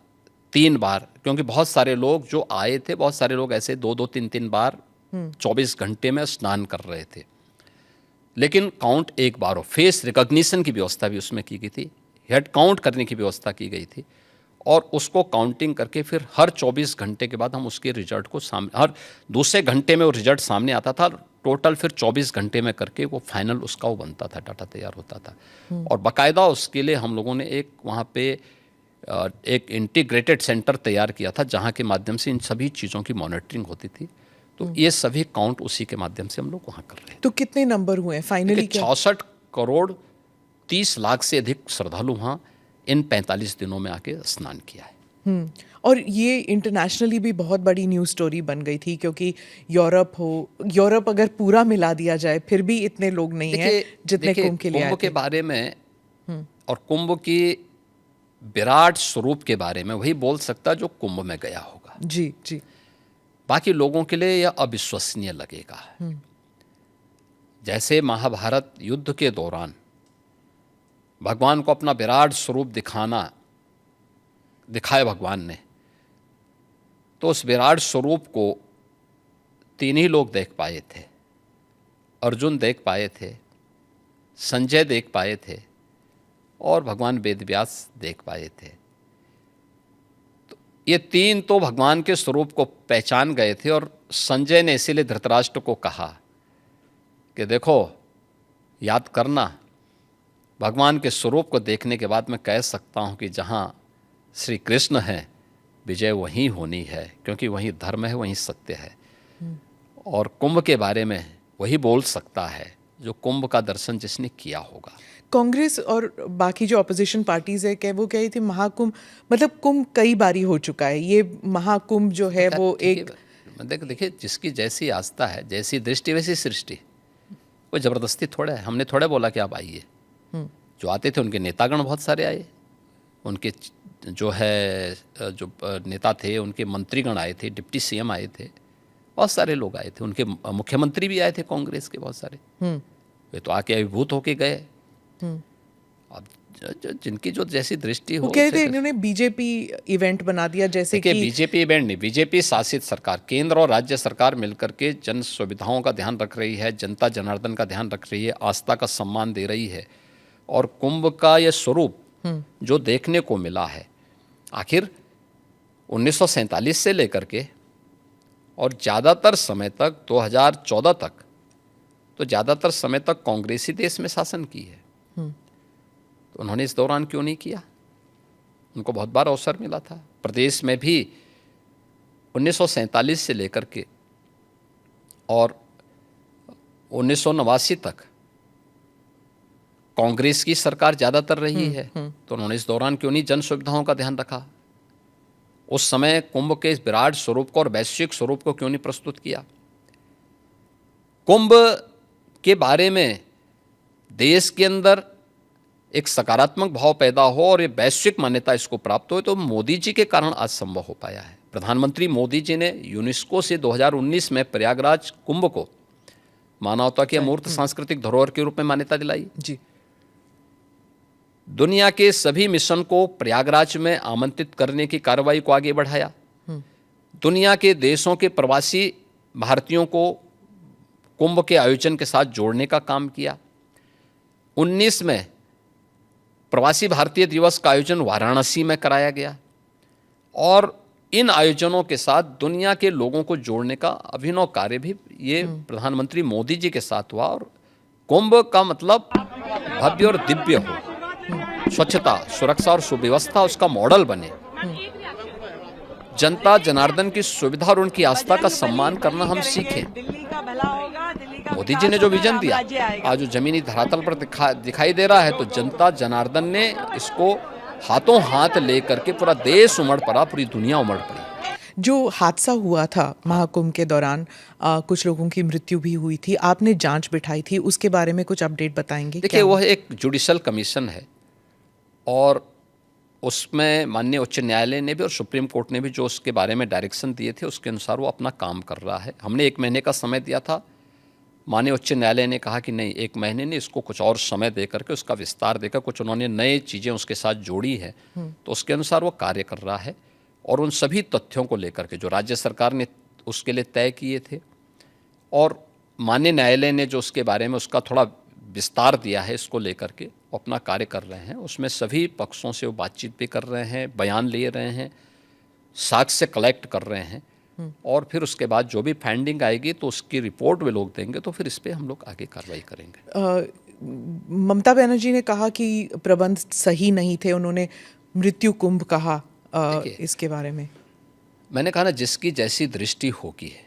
3 बार, क्योंकि बहुत सारे लोग जो आए थे, बहुत सारे लोग ऐसे 2-2 3-3 बार 24 घंटे में स्नान कर रहे थे। लेकिन काउंट एक बार हो, फेस रिकॉग्निशन की व्यवस्था भी उसमें की गई थी, हेड काउंट करने की व्यवस्था की गई थी, और उसको काउंटिंग करके फिर हर 24 घंटे के बाद हम उसके रिजल्ट को सामने, हर दूसरे घंटे में वो रिजल्ट सामने आता था, टोटल फिर 24 घंटे में करके वो फाइनल उसका वो बनता था, डाटा तैयार होता था। और बाकायदा उसके लिए हम लोगों ने एक वहाँ पे एक इंटीग्रेटेड सेंटर तैयार किया था, जहाँ के माध्यम से इन सभी चीज़ों की मॉनिटरिंग होती थी। तो ये सभी काउंट उसी के माध्यम से हम लोग वहाँ कर रहे हैं। तो कितने नंबर हुए फाइनली? 66 करोड़ 30 लाख से अधिक श्रद्धालु वहाँ इन 45 दिनों में आके स्नान किया है। और ये इंटरनेशनली भी बहुत बड़ी न्यूज़ स्टोरी बन गई थी, क्योंकि यूरोप अगर पूरा मिला दिया जाए फिर भी इतने लोग नहीं हैं जितने कुंभ के लिए आए कुंभ थे। के बारे में और कुंभ की विराट स्वरूप के बारे में वही बोल सकता जो कुंभ में गया होगा। जी जी। बाकी लोगों के लिए यह अविश्वसनीय लगेगा। जैसे महाभारत युद्ध के दौरान भगवान को अपना विराट स्वरूप दिखाया भगवान ने, तो उस विराट स्वरूप को 3 ही लोग देख पाए थे। अर्जुन देख पाए थे, संजय देख पाए थे, और भगवान वेदव्यास देख पाए थे। तो ये 3 तो भगवान के स्वरूप को पहचान गए थे, और संजय ने इसीलिए धृतराष्ट्र को कहा कि देखो, याद करना, भगवान के स्वरूप को देखने के बाद मैं कह सकता हूँ कि जहाँ श्री कृष्ण हैं विजय वहीं होनी है, क्योंकि वहीं धर्म है, वहीं सत्य है। और कुंभ के बारे में वही बोल सकता है जो कुंभ का दर्शन जिसने किया होगा। कांग्रेस और बाकी जो अपोजिशन पार्टीज है, वो कह रही थी महाकुंभ, मतलब कुंभ कई बारी हो चुका है, ये महाकुंभ जो है वो एक, देखिए, जिसकी जैसी आस्था है, जैसी दृष्टि वैसी सृष्टि, कोई ज़बरदस्ती थोड़ा है। हमने थोड़ा बोला कि आप आइए। जो आते थे उनके नेतागण बहुत सारे आए, उनके जो नेता थे, उनके मंत्रीगण आए थे, डिप्टी सीएम आए थे, बहुत सारे लोग आए थे, उनके मुख्यमंत्री भी आए थे कांग्रेस के बहुत सारे। वे तो आके अभिभूत होके गए। अब जिनकी जो जैसी दृष्टि हो, वो कह रहे थे इन्होंने बीजेपी इवेंट बना दिया, जैसे कि बीजेपी इवेंट नहीं, बीजेपी शासित सरकार, केंद्र और राज्य सरकार मिलकर के जन सुविधाओं का ध्यान रख रही है, जनता जनार्दन का ध्यान रख रही है, आस्था का सम्मान दे रही है। और कुंभ का यह स्वरूप जो देखने को मिला है, आखिर 1947 से लेकर के और ज़्यादातर समय तक 2014 तक, तो ज़्यादातर समय तक कांग्रेस ही देश में शासन की है। तो उन्होंने इस दौरान क्यों नहीं किया? उनको बहुत बार अवसर मिला था। प्रदेश में भी 1947 से लेकर के और 1989 तक कांग्रेस की सरकार ज़्यादातर रही है। तो उन्होंने इस दौरान क्यों नहीं जन सुविधाओं का ध्यान रखा? उस समय कुंभ के इस विराट स्वरूप को और वैश्विक स्वरूप को क्यों नहीं प्रस्तुत किया? कुंभ के बारे में देश के अंदर एक सकारात्मक भाव पैदा हो और ये वैश्विक मान्यता इसको प्राप्त हो, तो मोदी जी के कारण आज संभव हो पाया है। प्रधानमंत्री मोदी जी ने यूनेस्को से 2019 में प्रयागराज कुंभ को मानवता की अमूर्त सांस्कृतिक धरोहर के रूप में मान्यता दिलाई जी। दुनिया के सभी मिशन को प्रयागराज में आमंत्रित करने की कार्रवाई को आगे बढ़ाया। दुनिया के देशों के प्रवासी भारतीयों को कुंभ के आयोजन के साथ जोड़ने का काम किया। 19 में प्रवासी भारतीय दिवस का आयोजन वाराणसी में कराया गया, और इन आयोजनों के साथ दुनिया के लोगों को जोड़ने का अभिनव कार्य भी ये प्रधानमंत्री मोदी जी के साथ हुआ। और कुंभ का मतलब भव्य और दिव्य हो, स्वच्छता, सुरक्षा और सुव्यवस्था उसका मॉडल बने, जनता जनार्दन की सुविधा और उनकी आस्था का सम्मान करना हम सीखें। मोदी जी ने जो विजन दिया आज जो जमीनी धरातल पर दिखाई दे रहा है, तो जनता जनार्दन ने इसको हाथों हाथ लेकर के पूरा देश उमड़ पड़ा, पूरी दुनिया उमड़ पड़ी। जो हादसा हुआ था महाकुंभ के दौरान, कुछ लोगों की मृत्यु भी हुई थी, आपने जांच बिठाई थी, उसके बारे में कुछ अपडेट बताएंगे? देखिए, वह एक जुडिशल कमीशन है, और उसमें माननीय उच्च न्यायालय ने भी और सुप्रीम कोर्ट ने भी जो उसके बारे में डायरेक्शन दिए थे, उसके अनुसार वो अपना काम कर रहा है। हमने 1 महीने का समय दिया था, माननीय उच्च न्यायालय ने कहा कि नहीं, 1 महीने नहीं, इसको कुछ और समय देकर के उसका विस्तार देकर कुछ उन्होंने नए चीज़ें उसके साथ जोड़ी है, तो उसके अनुसार वो कार्य कर रहा है। और उन सभी तथ्यों को लेकर के जो राज्य सरकार ने उसके लिए तय किए थे, और माननीय न्यायालय ने जो उसके बारे में उसका थोड़ा विस्तार दिया है इसको लेकर के, अपना कार्य कर रहे हैं। उसमें सभी पक्षों से वो बातचीत भी कर रहे हैं, बयान ले रहे हैं, साक्ष्य कलेक्ट कर रहे हैं, और फिर उसके बाद जो भी फाइंडिंग आएगी तो उसकी रिपोर्ट वे लोग देंगे, तो फिर इस पर हम लोग आगे कार्रवाई करेंगे। ममता बनर्जी ने कहा कि प्रबंध सही नहीं थे, उन्होंने मृत्यु कुंभ कहा। इसके बारे में मैंने कहा ना, जिसकी जैसी दृष्टि होगी है।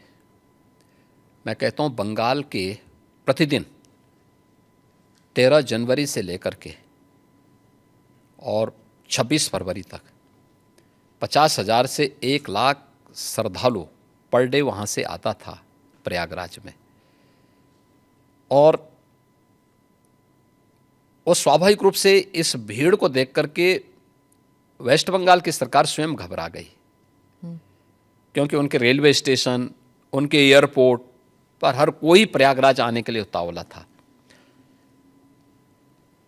मैं कहता हूँ बंगाल के प्रतिदिन 13 जनवरी से लेकर के और 26 फरवरी तक 50,000 से 1 लाख श्रद्धालु पर डे वहाँ से आता था प्रयागराज में, और वो स्वाभाविक रूप से इस भीड़ को देख करके वेस्ट बंगाल की सरकार स्वयं घबरा गई, क्योंकि उनके रेलवे स्टेशन, उनके एयरपोर्ट पर हर कोई प्रयागराज आने के लिए उतावला था।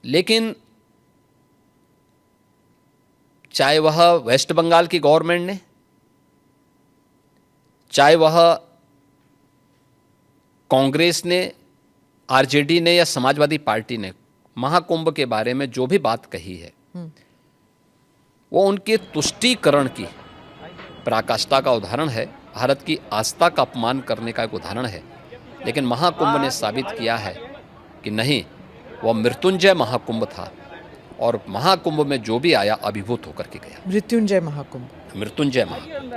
लेकिन चाहे वह वेस्ट बंगाल की गवर्नमेंट ने, चाहे वह कांग्रेस ने, आरजेडी ने या समाजवादी पार्टी ने, महाकुंभ के बारे में जो भी बात कही है वो उनके तुष्टीकरण की पराकाष्ठा का उदाहरण है, भारत की आस्था का अपमान करने का एक उदाहरण है। लेकिन महाकुंभ ने साबित किया है कि नहीं, वह मृत्युंजय महाकुंभ था, और महाकुंभ में जो भी आया अभिभूत होकर के गया। मृत्युंजय महाकुंभ, मृत्युंजय महाकुंभ।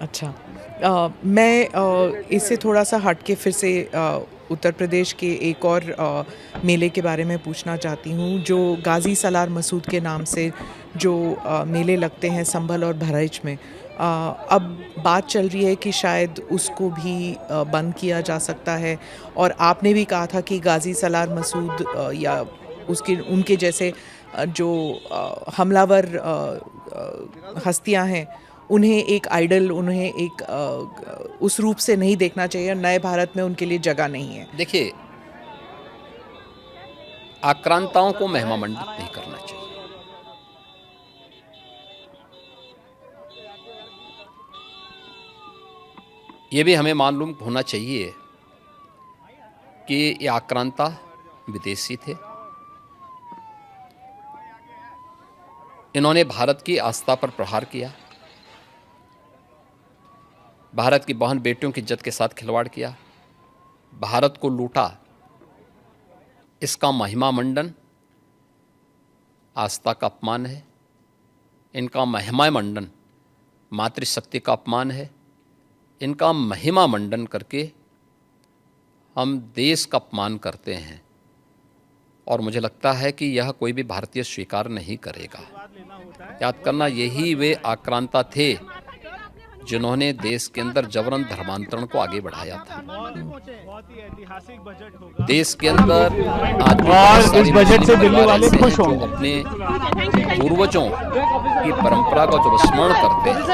अच्छा, मैं इससे थोड़ा सा हट के फिर से उत्तर प्रदेश के एक और मेले के बारे में पूछना चाहती हूँ, जो गाजी सलार मसूद के नाम से जो मेले लगते हैं संभल और बहराइच में। अब बात चल रही है कि शायद उसको भी बंद किया जा सकता है, और आपने भी कहा था कि गाजी सलार मसूद या उसके उनके जैसे जो हमलावर हस्तियां हैं, उन्हें एक आइडल, उन्हें एक उस रूप से नहीं देखना चाहिए, और नए भारत में उनके लिए जगह नहीं है। देखिए, आक्रांताओं को महिमा मंडित नहीं करना चाहिए। ये भी हमें मालूम होना चाहिए कि ये आक्रांता विदेशी थे। इन्होंने भारत की आस्था पर प्रहार किया, भारत की बहन बेटियों की इज्जत के साथ खिलवाड़ किया, भारत को लूटा। इसका महिमा मंडन आस्था का अपमान है। इनका महिमा मंडन मातृशक्ति का अपमान है। इनका महिमा मंडन करके हम देश का अपमान करते हैं, और मुझे लगता है कि यह कोई भी भारतीय स्वीकार नहीं करेगा। याद करना, यही वे आक्रांता थे जिन्होंने देश के अंदर जबरन धर्मांतरण को आगे बढ़ाया था। देश के अंदर आज इस बजट से दिल्ली वाले खुश होंगे, अपने पूर्वजों की परंपरा का जो स्मरण करते हैं।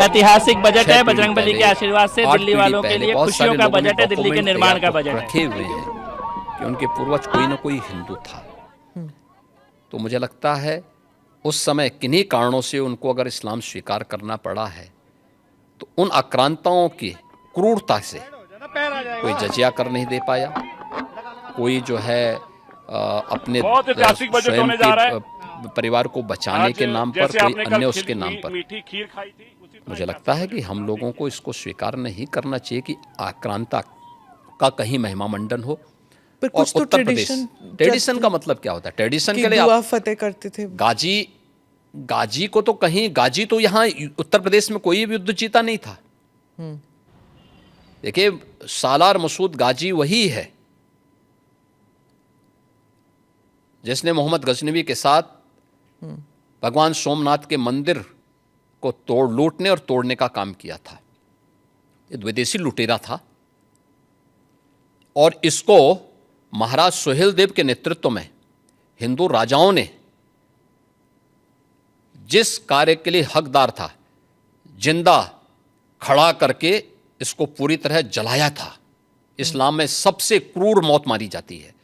ऐतिहासिक बजट है, बजरंगबली के आशीर्वाद से दिल्ली वालों के लिए खुशियों का बजट है, दिल्ली के निर्माण का बजट रखे हुए हैं कि उनके पूर्वज कोई न कोई हिंदू था। तो मुझे लगता है उस समय किन्हीं कारणों से उनको अगर इस्लाम स्वीकार करना पड़ा है, तो उन आक्रांताओं की क्रूरता से कोई जजिया कर नहीं दे पाया, कोई जो है अपने स्वयं के परिवार को बचाने के नाम पर, कोई अन्य उसके नाम पर। मुझे लगता है कि हम लोगों को इसको स्वीकार नहीं करना चाहिए कि आक्रांता का कहीं महिमा मंडन हो। पर कुछ तो ट्रेडिशन का मतलब क्या होता है? ट्रेडिशन के लिए आप फतेह करते थे। गाजी को तो कहीं, गाजी तो यहाँ उत्तर प्रदेश में कोई भी युद्ध जीता नहीं था। देखिए, सालार मसूद गाजी वही है जिसने मोहम्मद गजनवी के साथ भगवान सोमनाथ के मंदिर को लूटने और तोड़ने का काम किया था। ये विदेशी लुटेरा था, और इसको महाराज सुहेल देव के नेतृत्व में हिंदू राजाओं ने जिस कार्य के लिए हकदार था, जिंदा खड़ा करके इसको पूरी तरह जलाया था। इस्लाम में सबसे क्रूर मौत मारी जाती है।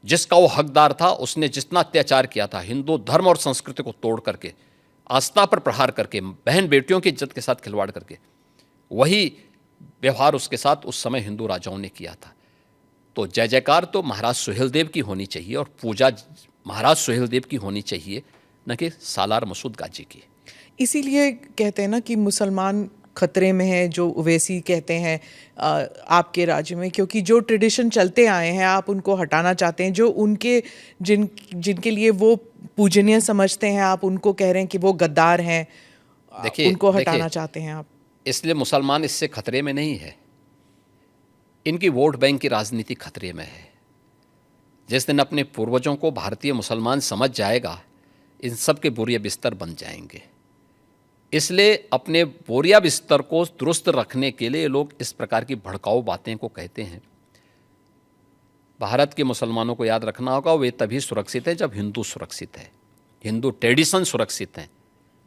जिसका वो हकदार था, उसने जितना अत्याचार किया था, हिंदू धर्म और संस्कृति को तोड़ करके, आस्था पर प्रहार करके, बहन बेटियों की इज्जत के साथ खिलवाड़ करके, वही व्यवहार उसके साथ उस समय हिंदू राजाओं ने किया था। तो जय जयकार तो महाराज सुहेलदेव की होनी चाहिए और पूजा महाराज सुहेलदेव की होनी चाहिए, न कि सालार मसूद गाजी की। इसीलिए कहते हैं ना कि मुसलमान खतरे में है, जो ओवैसी कहते हैं आपके राज्य में, क्योंकि जो ट्रेडिशन चलते आए हैं आप उनको हटाना चाहते हैं, जो उनके जिनके लिए वो पूजनीय समझते हैं आप उनको कह रहे हैं कि वो गद्दार हैं, उनको हटाना चाहते हैं आप। इसलिए मुसलमान इससे खतरे में नहीं है, इनकी वोट बैंक की राजनीति खतरे में है। जिस दिन अपने पूर्वजों को भारतीय मुसलमान समझ जाएगा, इन सब के बोरिया बिस्तर बन जाएंगे। इसलिए अपने बोरिया बिस्तर को दुरुस्त रखने के लिए लोग इस प्रकार की भड़काऊ बातें को कहते हैं। भारत के मुसलमानों को याद रखना होगा, वे तभी सुरक्षित हैं जब हिंदू सुरक्षित है, हिंदू ट्रेडिशन सुरक्षित हैं,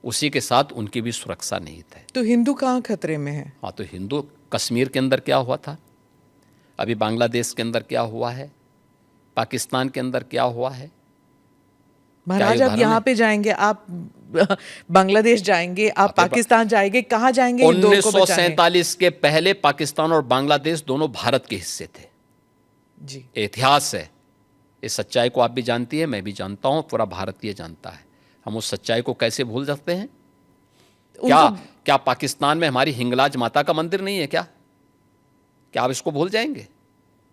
उसी के साथ उनकी भी सुरक्षा निहित है। तो हिंदू कहाँ खतरे में है? हाँ, तो हिंदू कश्मीर के अंदर क्या हुआ था, अभी बांग्लादेश के अंदर क्या हुआ है, पाकिस्तान के अंदर क्या हुआ है। महाराज आप यहाँ पे जाएंगे, आप बांग्लादेश जाएंगे, आप पाकिस्तान जाएंगे, कहाँ जाएंगे? 1947 के पहले पाकिस्तान और बांग्लादेश दोनों भारत के हिस्से थे जी। इतिहास है, इस सच्चाई को आप भी जानती है, मैं भी जानता हूँ, पूरा भारतीय जानता है। हम उस सच्चाई को कैसे भूल सकते हैं? क्या पाकिस्तान में हमारी हिंगलाज माता का मंदिर नहीं है क्या? क्या आप इसको भूल जाएंगे?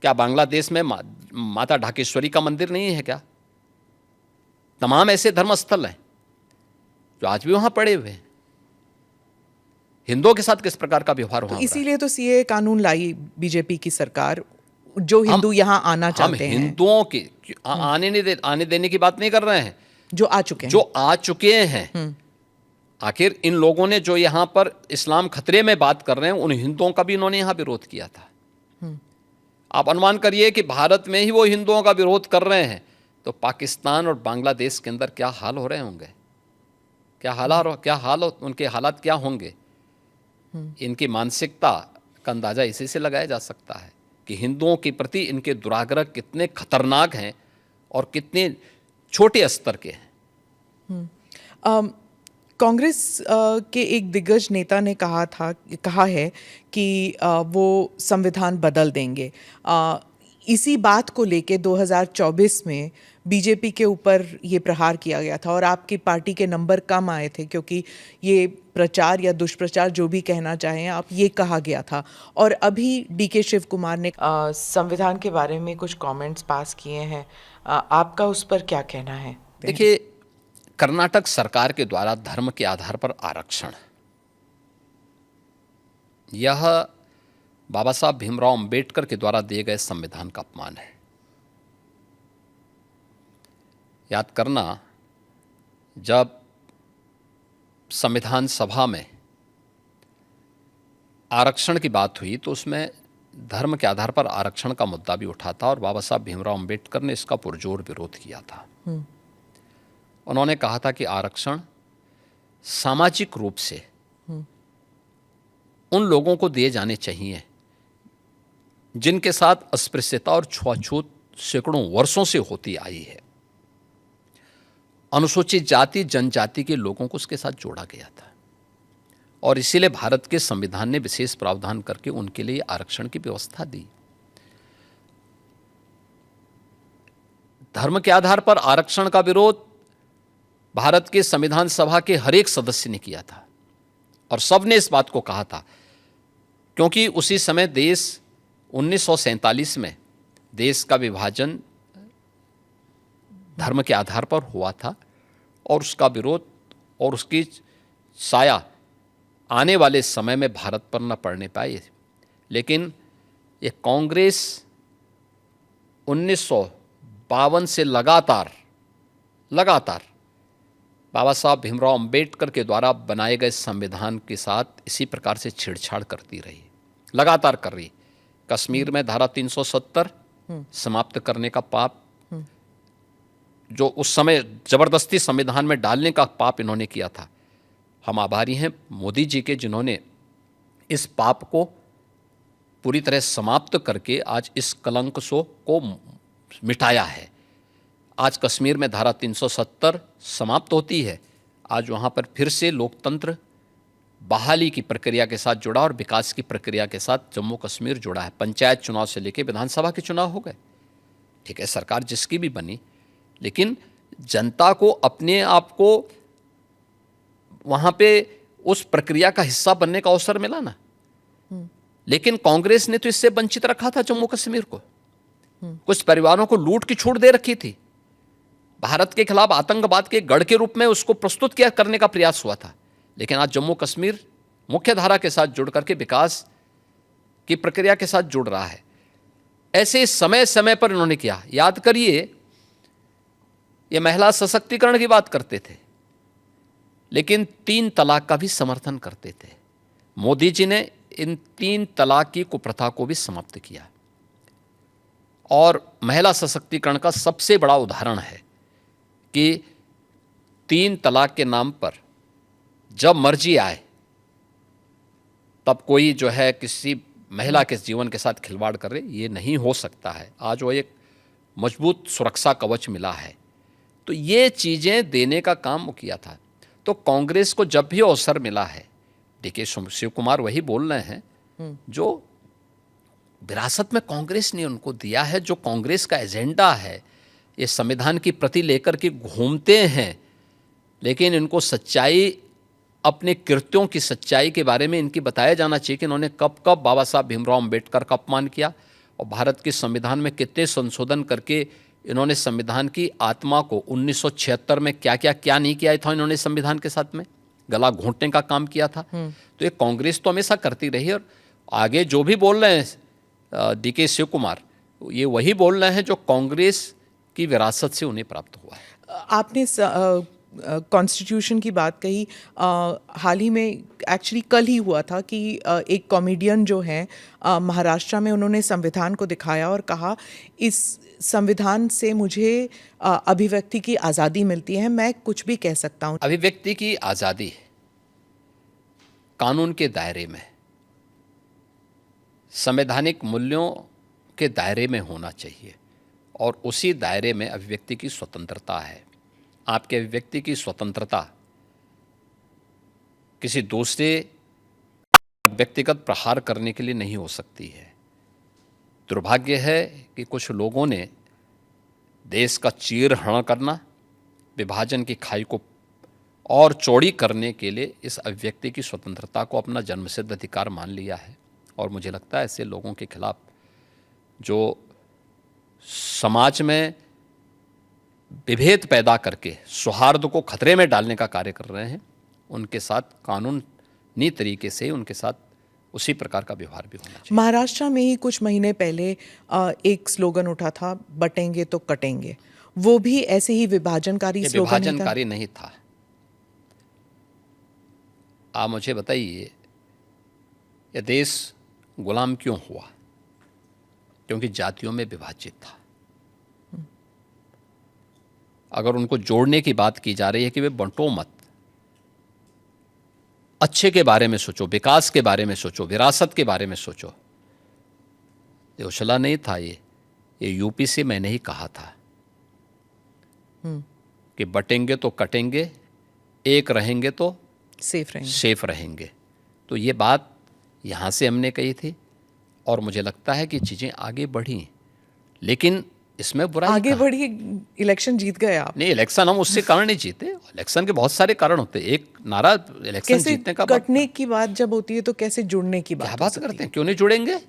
क्या बांग्लादेश में माता ढाकेश्वरी का मंदिर नहीं है क्या? तमाम ऐसे धर्मस्थल हैं जो आज भी वहां पड़े हुए हैं। हिंदुओं के साथ किस प्रकार का व्यवहार हुआ? इसीलिए तो सीए कानून लाई बीजेपी की सरकार, जो हिंदू यहाँ आना चाहते हैं। हम हिंदुओं के आने देने की बात नहीं कर रहे हैं, जो आ चुके हैं, जो आ चुके हैं। आखिर इन लोगों ने जो यहाँ पर इस्लाम खतरे में बात कर रहे हैं, उन हिंदुओं का भी इन्होंने यहाँ विरोध किया था। आप अनुमान करिए कि भारत में ही वो हिंदुओं का विरोध कर रहे हैं, तो पाकिस्तान और बांग्लादेश के अंदर क्या हाल हो रहे होंगे, उनके हालात क्या होंगे। इनकी मानसिकता का अंदाजा इसी से लगाया जा सकता है कि हिंदुओं के प्रति इनके दुराग्रह कितने खतरनाक हैं और कितने छोटे स्तर के हैं। कांग्रेस के एक दिग्गज नेता ने कहा है कि वो संविधान बदल देंगे। इसी बात को लेके 2024 में बीजेपी के ऊपर ये प्रहार किया गया था और आपकी पार्टी के नंबर कम आए थे, क्योंकि ये प्रचार या दुष्प्रचार जो भी कहना चाहें आप, ये कहा गया था। और अभी डीके शिव कुमार ने संविधान के बारे में कुछ कमेंट्स पास किए हैं, आपका उस पर क्या कहना है? देखिए, कर्नाटक सरकार के द्वारा धर्म के आधार पर आरक्षण, यह बाबा साहब भीमराव अंबेडकर के द्वारा दिए गए संविधान का अपमान है। याद करना, जब संविधान सभा में आरक्षण की बात हुई तो उसमें धर्म के आधार पर आरक्षण का मुद्दा भी उठा था और बाबा साहब भीमराव अंबेडकर ने इसका पुरजोर विरोध किया था। उन्होंने कहा था कि आरक्षण सामाजिक रूप से उन लोगों को दिए जाने चाहिए जिनके साथ अस्पृश्यता और छुआछूत सैकड़ों वर्षों से होती आई है। अनुसूचित जाति जनजाति के लोगों को उसके साथ जोड़ा गया था और इसीलिए भारत के संविधान ने विशेष प्रावधान करके उनके लिए आरक्षण की व्यवस्था दी। धर्म के आधार पर आरक्षण का विरोध भारत के संविधान सभा के हर एक सदस्य ने किया था और सबने इस बात को कहा था, क्योंकि उसी समय देश 1947 में देश का विभाजन धर्म के आधार पर हुआ था और उसका विरोध और उसकी साया आने वाले समय में भारत पर न पड़ने पाए। लेकिन ये कांग्रेस 1952 से लगातार बाबा साहब भीमराव अंबेडकर के द्वारा बनाए गए संविधान के साथ इसी प्रकार से छेड़छाड़ करती रही, लगातार कर रही। कश्मीर में धारा 370 समाप्त करने का पाप, जो उस समय जबरदस्ती संविधान में डालने का पाप इन्होंने किया था। हम आभारी हैं मोदी जी के, जिन्होंने इस पाप को पूरी तरह समाप्त करके आज इस कलंक को मिटाया है। आज कश्मीर में धारा 370 समाप्त होती है। आज वहाँ पर फिर से लोकतंत्र बहाली की प्रक्रिया के साथ जुड़ा और विकास की प्रक्रिया के साथ जम्मू कश्मीर जुड़ा है। पंचायत चुनाव से लेकर विधानसभा के चुनाव हो गए, ठीक है, सरकार जिसकी भी बनी, लेकिन जनता को अपने आप को वहाँ पे उस प्रक्रिया का हिस्सा बनने का अवसर मिला ना। लेकिन कांग्रेस ने तो इससे वंचित रखा था जम्मू कश्मीर को। कुछ परिवारों को लूट की छूट दे रखी थी। भारत के खिलाफ आतंकवाद के गढ़ के रूप में उसको प्रस्तुत किया करने का प्रयास हुआ था। लेकिन आज जम्मू कश्मीर मुख्य धारा के साथ जुड़ करके विकास की प्रक्रिया के साथ जुड़ रहा है। ऐसे समय समय पर इन्होंने किया। याद करिए, ये महिला सशक्तिकरण की बात करते थे, लेकिन 3 तलाक का भी समर्थन करते थे। मोदी जी ने इन 3 तलाक की कुप्रथा को भी समाप्त किया। और महिला सशक्तिकरण का सबसे बड़ा उदाहरण है कि 3 तलाक के नाम पर जब मर्जी आए तब कोई जो है किसी महिला के जीवन के साथ खिलवाड़ करे, ये नहीं हो सकता है। आज वो एक मजबूत सुरक्षा कवच मिला है। तो ये चीज़ें देने का काम वो किया था। तो कांग्रेस को जब भी अवसर मिला है, डीके शिव कुमार वही बोल रहे हैं जो विरासत में कांग्रेस ने उनको दिया है, जो कांग्रेस का एजेंडा है। ये संविधान की प्रति लेकर के घूमते हैं, लेकिन इनको सच्चाई, अपने कृत्यों की सच्चाई के बारे में इनकी बताया जाना चाहिए कि इन्होंने कब कब बाबा साहब भीमराव अम्बेडकर का अपमान किया और भारत के संविधान में कितने संशोधन करके इन्होंने संविधान की आत्मा को 1976 में क्या नहीं किया था इन्होंने संविधान के साथ में गला घोंटने का काम किया था। तो ये कांग्रेस तो हमेशा करती रही। और आगे जो भी बोल रहे हैं डीके शिव कुमार, ये वही बोल रहे हैं जो कांग्रेस की विरासत से उन्हें प्राप्त हुआ है। आपने कॉन्स्टिट्यूशन की बात कही। हाल ही में एक्चुअली कल ही हुआ था कि एक कॉमेडियन जो है महाराष्ट्र में, उन्होंने संविधान को दिखाया और कहा इस संविधान से मुझे अभिव्यक्ति की आज़ादी मिलती है, मैं कुछ भी कह सकता हूँ। अभिव्यक्ति की आज़ादी कानून के दायरे में, संवैधानिक मूल्यों के दायरे में होना चाहिए और उसी दायरे में अभिव्यक्ति की स्वतंत्रता है। आपके अभिव्यक्ति की स्वतंत्रता किसी दूसरे व्यक्तिगत प्रहार करने के लिए नहीं हो सकती है। दुर्भाग्य है कि कुछ लोगों ने देश का चीरहरण करना, विभाजन की खाई को और चौड़ी करने के लिए इस अभिव्यक्ति की स्वतंत्रता को अपना जन्मसिद्ध अधिकार मान लिया है। और मुझे लगता है ऐसे लोगों के खिलाफ जो समाज में विभेद पैदा करके सौहार्द को खतरे में डालने का कार्य कर रहे हैं, उनके साथ कानूनी तरीके से उनके साथ उसी प्रकार का व्यवहार भी होना चाहिए। महाराष्ट्र में ही कुछ महीने पहले एक स्लोगन उठा था, बटेंगे तो कटेंगे। वो भी ऐसे ही विभाजनकारी स्लोगन ही था? विभाजनकारी नहीं था। आप मुझे बताइए, यह देश गुलाम क्यों हुआ? क्योंकि जातियों में विभाजित था। अगर उनको जोड़ने की बात की जा रही है कि वे बंटो मत, अच्छे के बारे में सोचो, विकास के बारे में सोचो, विरासत के बारे में सोचो। ये उछला नहीं था, ये यूपी से मैंने ही कहा था कि बटेंगे तो कटेंगे, एक रहेंगे तो सेफ रहेंगे। तो ये बात यहाँ से हमने कही थी और मुझे लगता है कि चीज़ें आगे बढ़ी, लेकिन इसमें बुराई आगे बढ़ी। इलेक्शन जीत गए आप? नहीं, इलेक्शन हम उससे कारण नहीं जीते। इलेक्शन के बहुत सारे कारण होते हैं। एक नारा इलेक्शन जीतने का, कटने की बात जब होती है तो कैसे जुड़ने की बात? क्या बात करते हैं, क्यों नहीं जुड़ेंगे?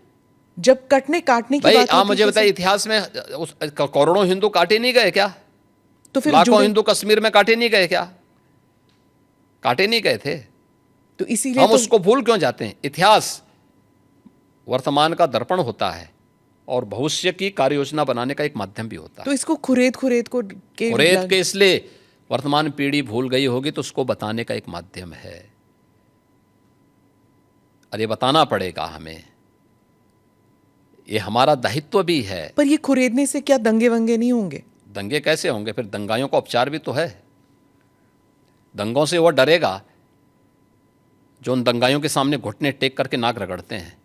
जब कटने काटने की बात आप मुझे बताइए, इतिहास में करोड़ों हिंदू काटे नहीं गए क्या? तो फिर लाखों हिंदू कश्मीर में काटे नहीं गए क्या? काटे नहीं गए थे। तो इसीलिए हम उसको भूल क्यों जाते हैं? इतिहास वर्तमान का दर्पण होता है और भविष्य की कार्य योजना बनाने का एक माध्यम भी होता है। तो इसको खुरेद के इसलिए वर्तमान पीढ़ी भूल गई होगी तो उसको बताने का एक माध्यम है। अरे बताना पड़ेगा हमें, ये हमारा दायित्व भी है। पर ये खुरेदने से क्या दंगे वंगे नहीं होंगे? दंगे कैसे होंगे? फिर दंगाइयों का उपचार भी तो है। दंगों से वह डरेगा जो उन दंगाइयों के सामने घुटने टेक करके नाक रगड़ते हैं।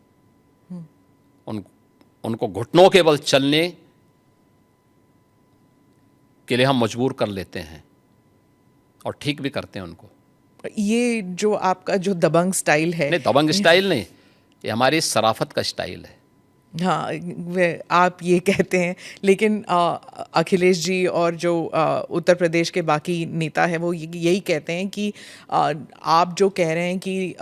उनको घुटनों के बल चलने के लिए हम मजबूर कर लेते हैं और ठीक भी करते हैं उनको। ये जो आपका जो दबंग स्टाइल है, नहीं, दबंग स्टाइल नहीं, ये हमारी शराफत का स्टाइल है। हाँ, आप ये कहते हैं, लेकिन अखिलेश जी और जो उत्तर प्रदेश के बाकी नेता हैं वो यही कहते हैं कि आप जो कह रहे हैं कि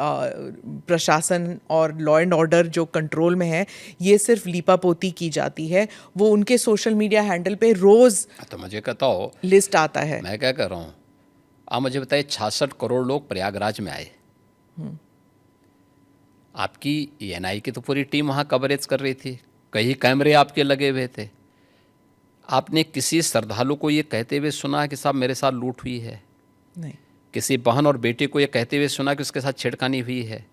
प्रशासन और लॉ एंड ऑर्डर जो कंट्रोल में है ये सिर्फ लीपापोती की जाती है। वो उनके सोशल मीडिया हैंडल पे रोज तो मुझे कहता हो, लिस्ट आता है। मैं क्या कर रहा हूँ, आप मुझे बताइए 66 करोड़ लोग प्रयागराज में आए, आपकी एएनआई की तो पूरी टीम वहाँ कवरेज कर रही थी, कई कैमरे आपके लगे हुए थे। आपने किसी श्रद्धालु को ये कहते हुए सुना कि साहब मेरे साथ लूट हुई है? नहीं। किसी बहन और बेटे को ये कहते हुए सुना कि उसके साथ छेड़खानी हुई है?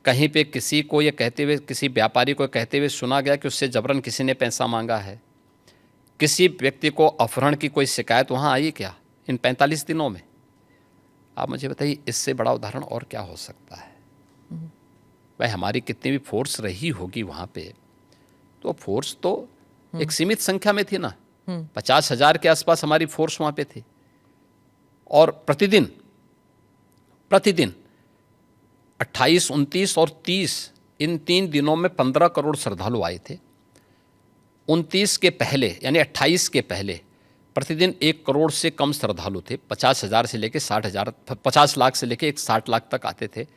कहीं पे किसी को ये कहते हुए, किसी व्यापारी को कहते हुए सुना गया कि उससे जबरन किसी ने पैसा मांगा है? किसी व्यक्ति को अपहरण की कोई शिकायत वहाँ आई क्या इन 45 दिनों में? आप मुझे बताइए, इससे बड़ा उदाहरण और क्या हो सकता है? भाई हमारी कितनी भी फोर्स रही होगी वहाँ पे, तो फोर्स तो एक सीमित संख्या में थी ना, 50,000 के आसपास हमारी फोर्स वहाँ पे थी। और प्रतिदिन 28, 29 और 30 इन 3 दिनों में 15 करोड़ श्रद्धालु आए थे। 29 के पहले यानी 28 के पहले प्रतिदिन 1 करोड़ से कम श्रद्धालु थे। 50,000 से लेकर 60,000, 50 लाख से लेकर 60 लाख तक आते थे।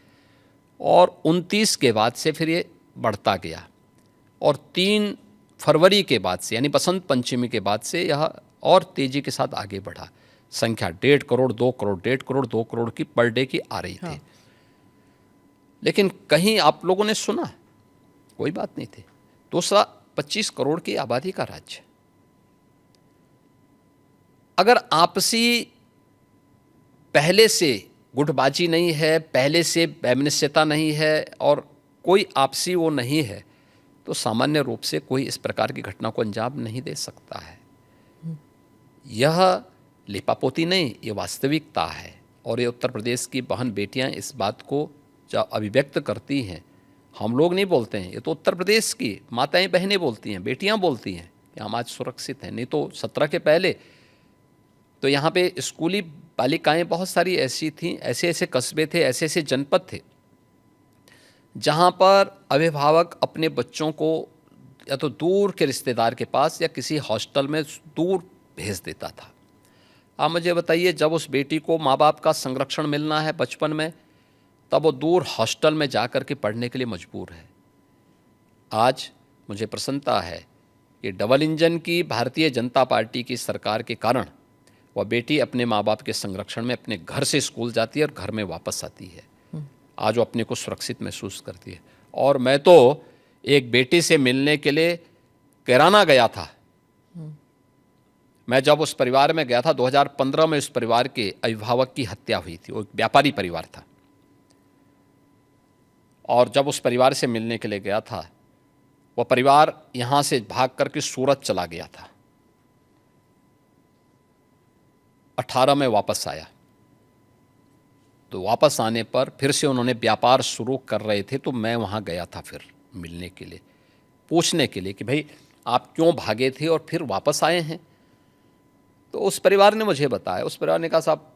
और 29 के बाद से फिर ये बढ़ता गया, और 3 फरवरी के बाद से यानी बसंत पंचमी के बाद से यह और तेज़ी के साथ आगे बढ़ा। संख्या 1.5 करोड़, 2 करोड़, 1.5 करोड़, 2 करोड़ की पर डे की आ रही थी। लेकिन कहीं आप लोगों ने सुना? कोई बात नहीं थी। दूसरा, 25 करोड़ की आबादी का राज्य, अगर आपसी पहले से गुटबाजी नहीं है, पहले से वैमनस्यता नहीं है और कोई आपसी वो नहीं है, तो सामान्य रूप से कोई इस प्रकार की घटना को अंजाम नहीं दे सकता है। यह लिपापोती नहीं, ये वास्तविकता है। और ये उत्तर प्रदेश की बहन बेटियां इस बात को जब अभिव्यक्त करती हैं, हम लोग नहीं बोलते हैं, ये तो उत्तर प्रदेश की माताएं बहनें बोलती हैं, बेटियां बोलती हैं कि हम आज सुरक्षित हैं। नहीं तो 17 के पहले तो यहाँ पे स्कूली बालिकाएं बहुत सारी ऐसी थीं, ऐसे ऐसे कस्बे थे, ऐसे ऐसे जनपद थे जहाँ पर अभिभावक अपने बच्चों को या तो दूर के रिश्तेदार के पास या किसी हॉस्टल में दूर भेज देता था। आप मुझे बताइए, जब उस बेटी को माँ बाप का संरक्षण मिलना है बचपन में, तब वो दूर हॉस्टल में जा कर के पढ़ने के लिए मजबूर है। आज मुझे प्रसन्नता है कि डबल इंजन की भारतीय जनता पार्टी की सरकार के कारण वह बेटी अपने माँ बाप के संरक्षण में अपने घर से स्कूल जाती है और घर में वापस आती है। आज वो अपने को सुरक्षित महसूस करती है। और मैं तो एक बेटी से मिलने के लिए कैराना गया था। मैं जब उस परिवार में गया था 2015 में, उस परिवार के अभिभावक की हत्या हुई थी। वो एक व्यापारी परिवार था, और जब उस परिवार से मिलने के लिए गया था, वो परिवार यहाँ से भाग करके सूरत चला गया था। 18 में वापस आया, तो वापस आने पर फिर से उन्होंने व्यापार शुरू कर रहे थे, तो मैं वहाँ गया था फिर मिलने के लिए, पूछने के लिए कि भाई आप क्यों भागे थे और फिर वापस आए हैं। तो उस परिवार ने मुझे बताया, उस परिवार ने कहा साहब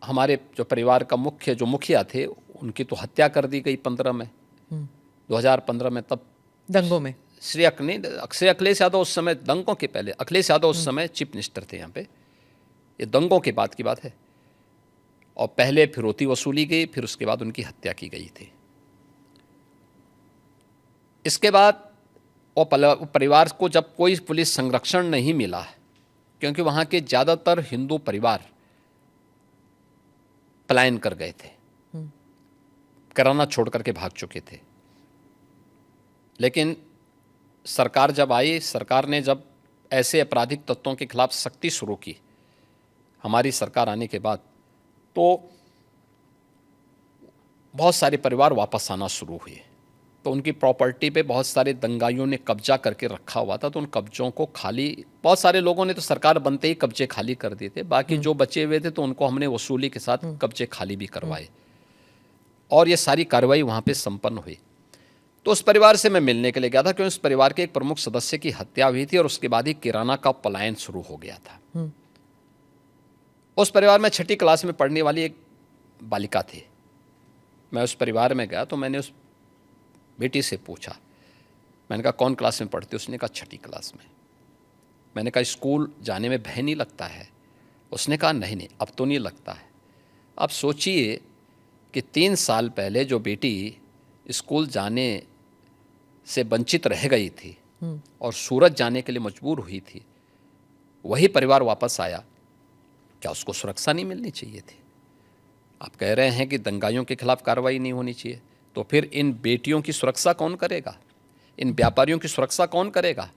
हमारे जो परिवार का मुखिया थे उनकी तो हत्या कर दी गई 15 में, 2015 में, तब दंगों में। श्री अखिलेश यादव उस समय, दंगों के पहले अखिलेश यादव उस समय चीफ मिनिस्टर थे यहाँ पे, ये दंगों के बाद की बात है। और पहले फिरौती वसूली गई, फिर उसके बाद उनकी हत्या की गई थी। इसके बाद वो परिवार को जब कोई पुलिस संरक्षण नहीं मिला, क्योंकि वहाँ के ज़्यादातर हिंदू परिवार पलायन कर गए थे, कैराना छोड़ करके भाग चुके थे। लेकिन सरकार जब आई, सरकार ने जब ऐसे आपराधिक तत्वों के खिलाफ सख्ती शुरू की, हमारी सरकार आने के बाद, तो बहुत सारे परिवार वापस आना शुरू हुए। तो उनकी प्रॉपर्टी पे बहुत सारे दंगाइयों ने कब्जा करके रखा हुआ था, तो उन कब्जों को खाली, बहुत सारे लोगों ने तो सरकार बनते ही कब्जे खाली कर दिए थे, बाकी जो बचे हुए थे तो उनको हमने वसूली के साथ कब्जे खाली भी करवाए, और ये सारी कार्रवाई वहाँ पे संपन्न हुई। तो उस परिवार से मैं मिलने के लिए गया था, क्योंकि उस परिवार के एक प्रमुख सदस्य की हत्या हुई थी और उसके बाद ही किराना का पलायन शुरू हो गया था। उस परिवार में 6ठी क्लास में पढ़ने वाली एक बालिका थी। मैं उस परिवार में गया तो मैंने उस बेटी से पूछा, मैंने कहा कौन क्लास में पढ़ती? उसने कहा 6ठी क्लास में। मैंने कहा स्कूल जाने में भय नहीं लगता है? उसने कहा नहीं नहीं, अब तो नहीं लगता है। अब सोचिए कि 3 साल पहले जो बेटी स्कूल जाने से वंचित रह गई थी और सूरत जाने के लिए मजबूर हुई थी, वही परिवार वापस आया, क्या उसको सुरक्षा नहीं मिलनी चाहिए थी? आप कह रहे हैं कि दंगाइयों के खिलाफ कार्रवाई नहीं होनी चाहिए, तो फिर इन बेटियों की सुरक्षा कौन करेगा? इन व्यापारियों की सुरक्षा कौन करेगा?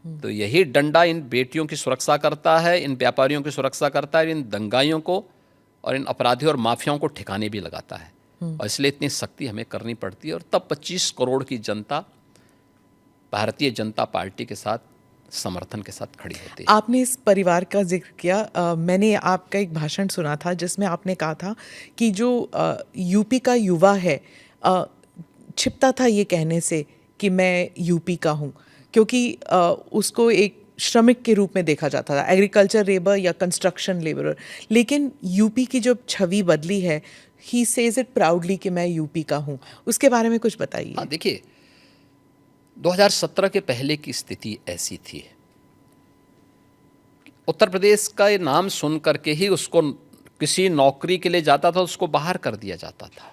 तो यही डंडा इन बेटियों की सुरक्षा करता है, इन व्यापारियों की सुरक्षा करता है, इन दंगाइयों को और इन अपराधियों और माफियाओं को ठिकाने भी लगाता है। और इसलिए इतनी सख्ती हमें करनी पड़ती है। और तब 25 करोड़ की जनता भारतीय जनता पार्टी के साथ समर्थन के साथ खड़ी होती है। आपने इस परिवार का जिक्र किया, मैंने आपका एक भाषण सुना था जिसमें आपने कहा था कि जो यूपी का युवा है छिपता था ये कहने से कि मैं यूपी का हूँ, क्योंकि उसको एक श्रमिक के रूप में देखा जाता था, एग्रीकल्चर लेबर या कंस्ट्रक्शन लेबरर। लेकिन यूपी की जो छवि बदली है, ही सेज इट प्राउडली कि मैं यूपी का हूँ, उसके बारे में कुछ बताइए। हाँ, देखिए 2017 के पहले की स्थिति ऐसी थी, उत्तर प्रदेश का ये नाम सुन करके ही उसको किसी नौकरी के लिए जाता था उसको बाहर कर दिया जाता था।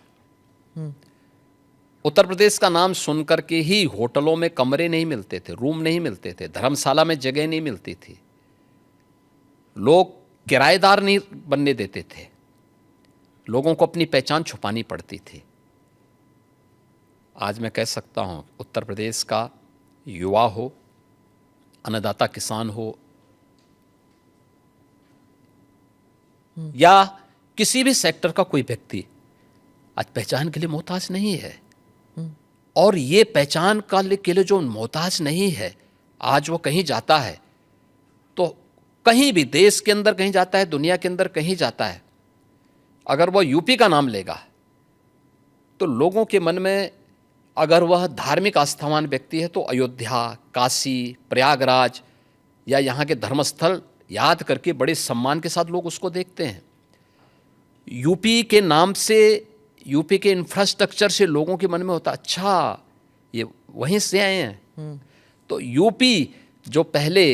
उत्तर प्रदेश का नाम सुन करके ही होटलों में कमरे नहीं मिलते थे, रूम नहीं मिलते थे, धर्मशाला में जगह नहीं मिलती थी, लोग किराएदार नहीं बनने देते थे, लोगों को अपनी पहचान छुपानी पड़ती थी। आज मैं कह सकता हूँ उत्तर प्रदेश का युवा हो, अन्नदाता किसान हो, या किसी भी सेक्टर का कोई व्यक्ति आज पहचान के लिए मोहताज नहीं है। और ये पहचान के लिए जो मोहताज नहीं है, आज वो कहीं जाता है तो कहीं भी देश के अंदर कहीं जाता है, दुनिया के अंदर कहीं जाता है, अगर वह यूपी का नाम लेगा तो लोगों के मन में, अगर वह धार्मिक आस्थावान व्यक्ति है तो अयोध्या, काशी, प्रयागराज या यहाँ के धर्मस्थल याद करके बड़े सम्मान के साथ लोग उसको देखते हैं। यूपी के नाम से, यूपी के इंफ्रास्ट्रक्चर से लोगों के मन में होता, अच्छा ये वहीं से आए हैं। तो यूपी जो पहले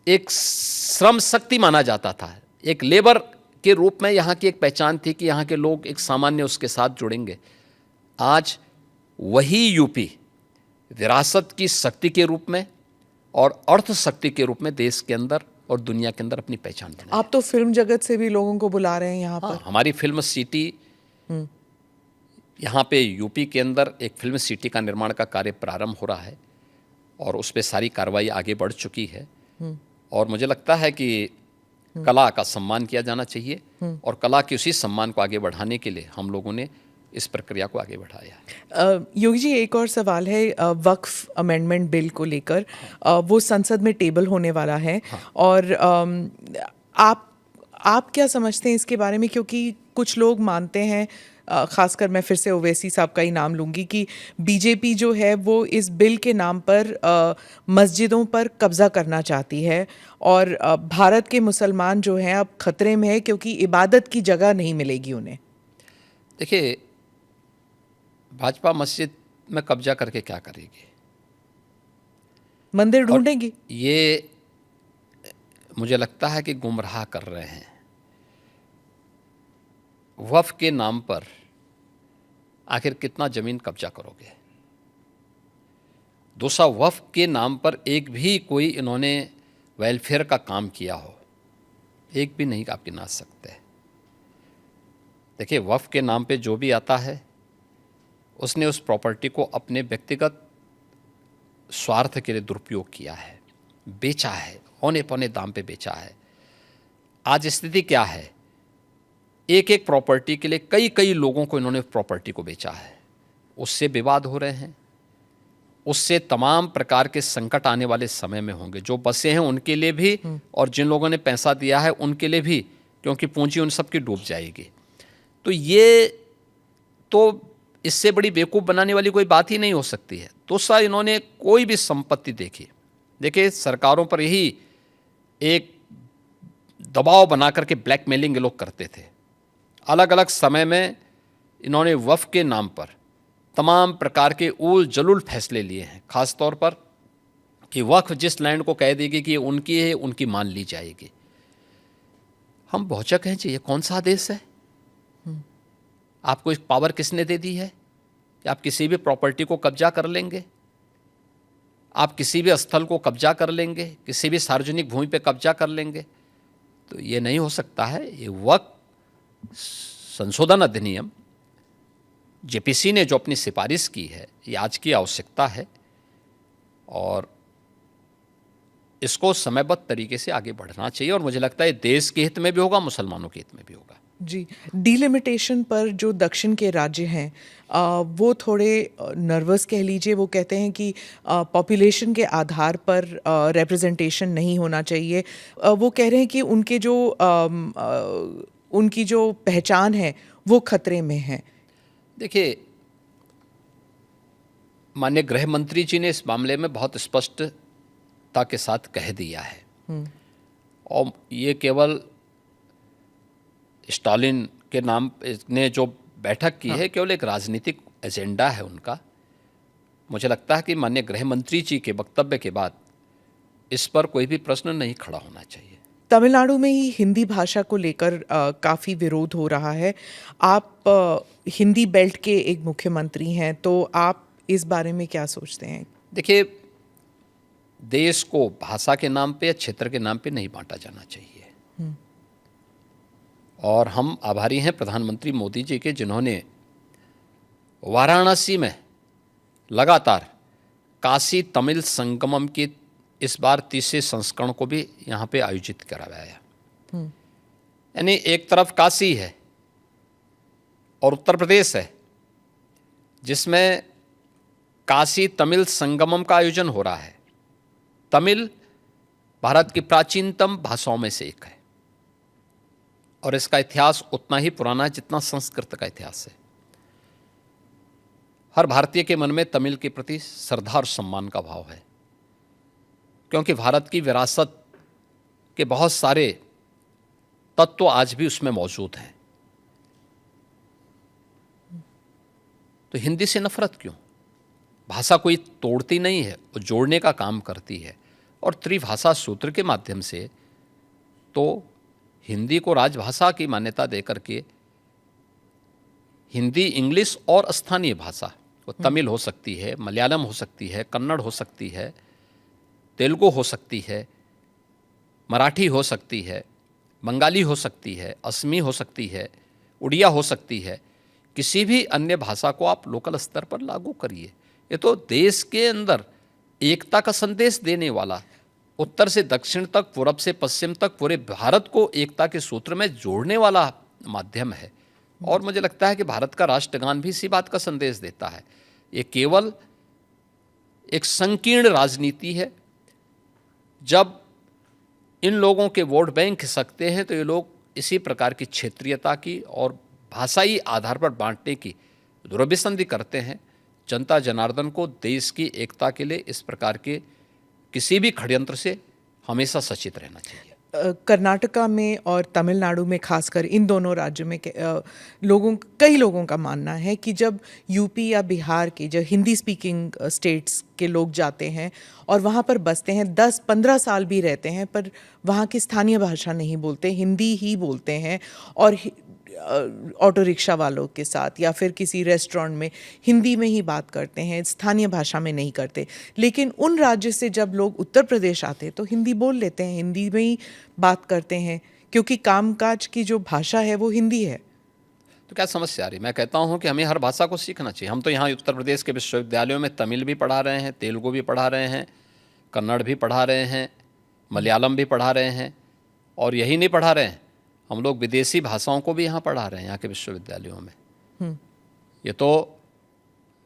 एक श्रम शक्ति माना जाता था, एक लेबर के रूप में यहाँ की एक पहचान थी कि यहाँ के लोग एक सामान्य उसके साथ जुड़ेंगे, आज वही यूपी विरासत की शक्ति के रूप में और अर्थ शक्ति के रूप में देश के अंदर और दुनिया के अंदर अपनी पहचान बनाई। आप तो फिल्म जगत से भी लोगों को बुला रहे हैं यहाँ पर। हमारी फिल्म सिटी, यहाँ पे यूपी के अंदर एक फिल्म सिटी का निर्माण का कार्य प्रारंभ हो रहा है और उस पर सारी कार्रवाई आगे बढ़ चुकी है। और मुझे लगता है कि कला का सम्मान किया जाना चाहिए और कला के उसी सम्मान को आगे बढ़ाने के लिए हम लोगों ने इस प्रक्रिया को आगे बढ़ाया। योगी जी, एक और सवाल है वक्फ अमेंडमेंट बिल को लेकर। वो संसद में टेबल होने वाला है। और आप क्या समझते हैं इसके बारे में? क्योंकि कुछ लोग मानते हैं, खासकर मैं फिर से ओवैसी साहब का ही नाम लूँगी, कि बीजेपी जो है वो इस बिल के नाम पर मस्जिदों पर कब्ज़ा करना चाहती है और भारत के मुसलमान जो हैं अब खतरे में है क्योंकि इबादत की जगह नहीं मिलेगी उन्हें। देखिए, भाजपा मस्जिद में कब्जा करके क्या करेगी? मंदिर ढूंढेगी। ये मुझे लगता है कि गुमराह कर रहे हैं। वक्फ के नाम पर आखिर कितना जमीन कब्जा करोगे? दूसरा, वक्फ के नाम पर एक भी कोई इन्होंने वेलफेयर का काम किया हो, एक भी नहीं आप गिना सकते। देखिए, वक्फ के नाम पे जो भी आता है उसने उस प्रॉपर्टी को अपने व्यक्तिगत स्वार्थ के लिए दुरुपयोग किया है, बेचा है, औने पौने दाम पे बेचा है। आज स्थिति क्या है? एक एक प्रॉपर्टी के लिए कई कई लोगों को इन्होंने प्रॉपर्टी को बेचा है। उससे विवाद हो रहे हैं, उससे तमाम प्रकार के संकट आने वाले समय में होंगे। जो बसे हैं उनके लिए भी और जिन लोगों ने पैसा दिया है उनके लिए भी, क्योंकि पूंजी उन सब की डूब जाएगी। तो ये तो इससे बड़ी बेवकूफ़ बनाने वाली कोई बात ही नहीं हो सकती है। दूसरा, इन्होंने कोई भी संपत्ति देखी, देखिए सरकारों पर यही एक दबाव बना करके ब्लैकमेलिंग लोग करते थे अलग अलग समय में इन्होंने वफ़ के नाम पर तमाम प्रकार के उल जलुल फैसले लिए हैं, ख़ास तौर पर कि वक्फ जिस लैंड को कह देगी कि ये उनकी है, उनकी मान ली जाएगी। हम भौचक हैं जी, ये कौन सा आदेश है? आपको एक पावर किसने दे दी है कि आप किसी भी प्रॉपर्टी को कब्जा कर लेंगे, आप किसी भी स्थल को कब्जा कर लेंगे, किसी भी सार्वजनिक भूमि पे कब्जा कर लेंगे? तो ये नहीं हो सकता है। ये वक्फ संशोधन अधिनियम जेपीसी ने जो अपनी सिफारिश की है, ये आज की आवश्यकता है और इसको समयबद्ध तरीके से आगे बढ़ना चाहिए और मुझे लगता है देश के हित में भी होगा, मुसलमानों के हित में भी होगा। जी, डिलिमिटेशन पर जो दक्षिण के राज्य हैं वो थोड़े नर्वस कह लीजिए। वो कहते हैं कि पॉपुलेशन के आधार पर रिप्रेजेंटेशन नहीं होना चाहिए। वो कह रहे हैं कि उनकी जो पहचान है वो खतरे में है। देखिए, माननीय गृह मंत्री जी ने इस मामले में बहुत स्पष्टता के साथ कह दिया है और ये केवल स्टालिन के नाम ने जो बैठक की है केवल एक राजनीतिक एजेंडा है उनका। मुझे लगता है कि माननीय गृह मंत्री जी के वक्तव्य के बाद इस पर कोई भी प्रश्न नहीं खड़ा होना चाहिए। तमिलनाडु में ही हिंदी भाषा को लेकर काफ़ी विरोध हो रहा है। आप हिंदी बेल्ट के एक मुख्यमंत्री हैं, तो आप इस बारे में क्या सोचते हैं? देखिए, देश को भाषा के नाम पे या क्षेत्र के नाम पे नहीं बांटा जाना चाहिए और हम आभारी हैं प्रधानमंत्री मोदी जी के, जिन्होंने वाराणसी में लगातार काशी तमिल संगमम की इस बार 30वें संस्करण को भी यहाँ पे आयोजित करवाया। यानी एक तरफ काशी है और उत्तर प्रदेश है जिसमें काशी तमिल संगमम का आयोजन हो रहा है। तमिल भारत की प्राचीनतम भाषाओं में से एक है और इसका इतिहास उतना ही पुराना है जितना संस्कृत का इतिहास है। हर भारतीय के मन में तमिल के प्रति श्रद्धा और सम्मान का भाव है क्योंकि भारत की विरासत के बहुत सारे तत्व आज भी उसमें मौजूद हैं। तो हिंदी से नफरत क्यों? भाषा कोई तोड़ती नहीं है, वो जोड़ने का काम करती है और त्रिभाषा सूत्र के माध्यम से तो हिंदी को राजभाषा की मान्यता देकर के हिंदी, इंग्लिश और स्थानीय भाषा, वो तमिल हो सकती है, मलयालम हो सकती है, कन्नड़ हो सकती है, तेलुगु हो सकती है, मराठी हो सकती है, बंगाली हो सकती है, असमी हो सकती है, उड़िया हो सकती है, किसी भी अन्य भाषा को आप लोकल स्तर पर लागू करिए। ये तो देश के अंदर एकता का संदेश देने वाला, उत्तर से दक्षिण तक, पूरब से पश्चिम तक पूरे भारत को एकता के सूत्र में जोड़ने वाला माध्यम है और मुझे लगता है कि भारत का राष्ट्रगान भी इसी बात का संदेश देता है। ये केवल एक संकीर्ण राजनीति है। जब इन लोगों के वोट बैंक खिसकते हैं तो ये लोग इसी प्रकार की क्षेत्रीयता की और भाषाई आधार पर बांटने की दुरभिसंधि करते हैं। जनता जनार्दन को देश की एकता के लिए इस प्रकार के किसी भी षड्यंत्र से हमेशा सचेत रहना चाहिए। कर्नाटका में और तमिलनाडु में, खासकर इन दोनों राज्यों में कई लोगों का मानना है कि जब यूपी या बिहार के जो हिंदी स्पीकिंग स्टेट्स के लोग जाते हैं और वहाँ पर बसते हैं, 10-15 साल भी रहते हैं, पर वहाँ की स्थानीय भाषा नहीं बोलते, हिंदी ही बोलते हैं और ऑटो रिक्शा वालों के साथ या फिर किसी रेस्टोरेंट में हिंदी में ही बात करते हैं, स्थानीय भाषा में नहीं करते। लेकिन उन राज्य से जब लोग उत्तर प्रदेश आते हैं तो हिंदी बोल लेते हैं, हिंदी में ही बात करते हैं क्योंकि कामकाज की जो भाषा है वो हिंदी है। तो क्या समस्या आ रही? मैं कहता हूँ कि हमें हर भाषा को सीखना चाहिए। हम तो यहाँ उत्तर प्रदेश के विश्वविद्यालयों में तमिल भी पढ़ा रहे हैं, तेलुगु भी पढ़ा रहे हैं, कन्नड़ भी पढ़ा रहे हैं, मलयालम भी पढ़ा रहे हैं और यही नहीं पढ़ा रहे हैं, हम लोग विदेशी भाषाओं को भी यहाँ पढ़ा रहे हैं यहाँ के विश्वविद्यालयों में। ये तो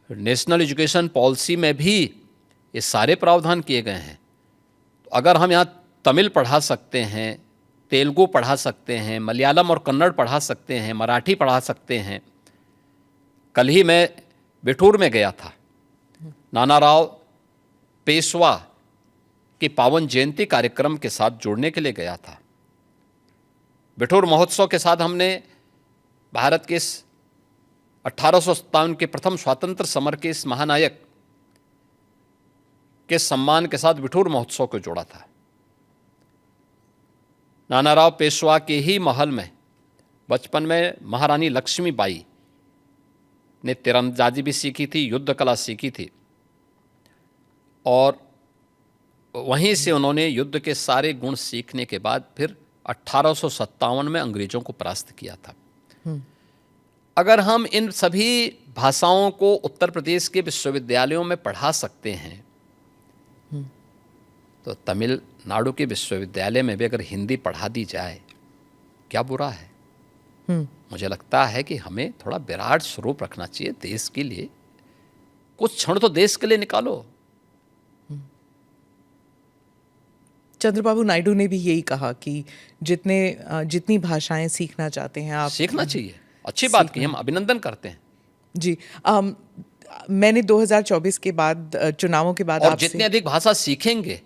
नेशनल एजुकेशन पॉलिसी में भी ये सारे प्रावधान किए गए हैं। तो अगर हम यहाँ तमिल पढ़ा सकते हैं, तेलुगु पढ़ा सकते हैं, मलयालम और कन्नड़ पढ़ा सकते हैं, मराठी पढ़ा सकते हैं। कल ही मैं बिठूर में गया था, नानाराव पेशवा के पावन जयंती कार्यक्रम के साथ जुड़ने के लिए गया था। बिठूर महोत्सव के साथ हमने भारत के इस 1857 के प्रथम स्वातंत्र समर के इस महानायक के सम्मान के साथ विठूर महोत्सव को जोड़ा था। नानाराव पेशवा के ही महल में बचपन में महारानी लक्ष्मीबाई ने तीरंदाजी भी सीखी थी, युद्ध कला सीखी थी, और वहीं से उन्होंने युद्ध के सारे गुण सीखने के बाद फिर 1857 में अंग्रेजों को परास्त किया था। अगर हम इन सभी भाषाओं को उत्तर प्रदेश के विश्वविद्यालयों में पढ़ा सकते हैं तो तमिलनाडु के विश्वविद्यालय में भी अगर हिंदी पढ़ा दी जाए क्या बुरा है। मुझे लगता है कि हमें थोड़ा विराट स्वरूप रखना चाहिए देश के लिए। कुछ क्षण तो देश के लिए निकालो। चंद्रबाबू नायडू ने भी यही कहा कि जितनी भाषाएं सीखना चाहते हैं आप सीखना चाहिए। अच्छी बात की, हम अभिनंदन करते हैं जी। मैंने 2024 के बाद चुनावों के बाद और आपसे जितनी अधिक भाषा सीखेंगे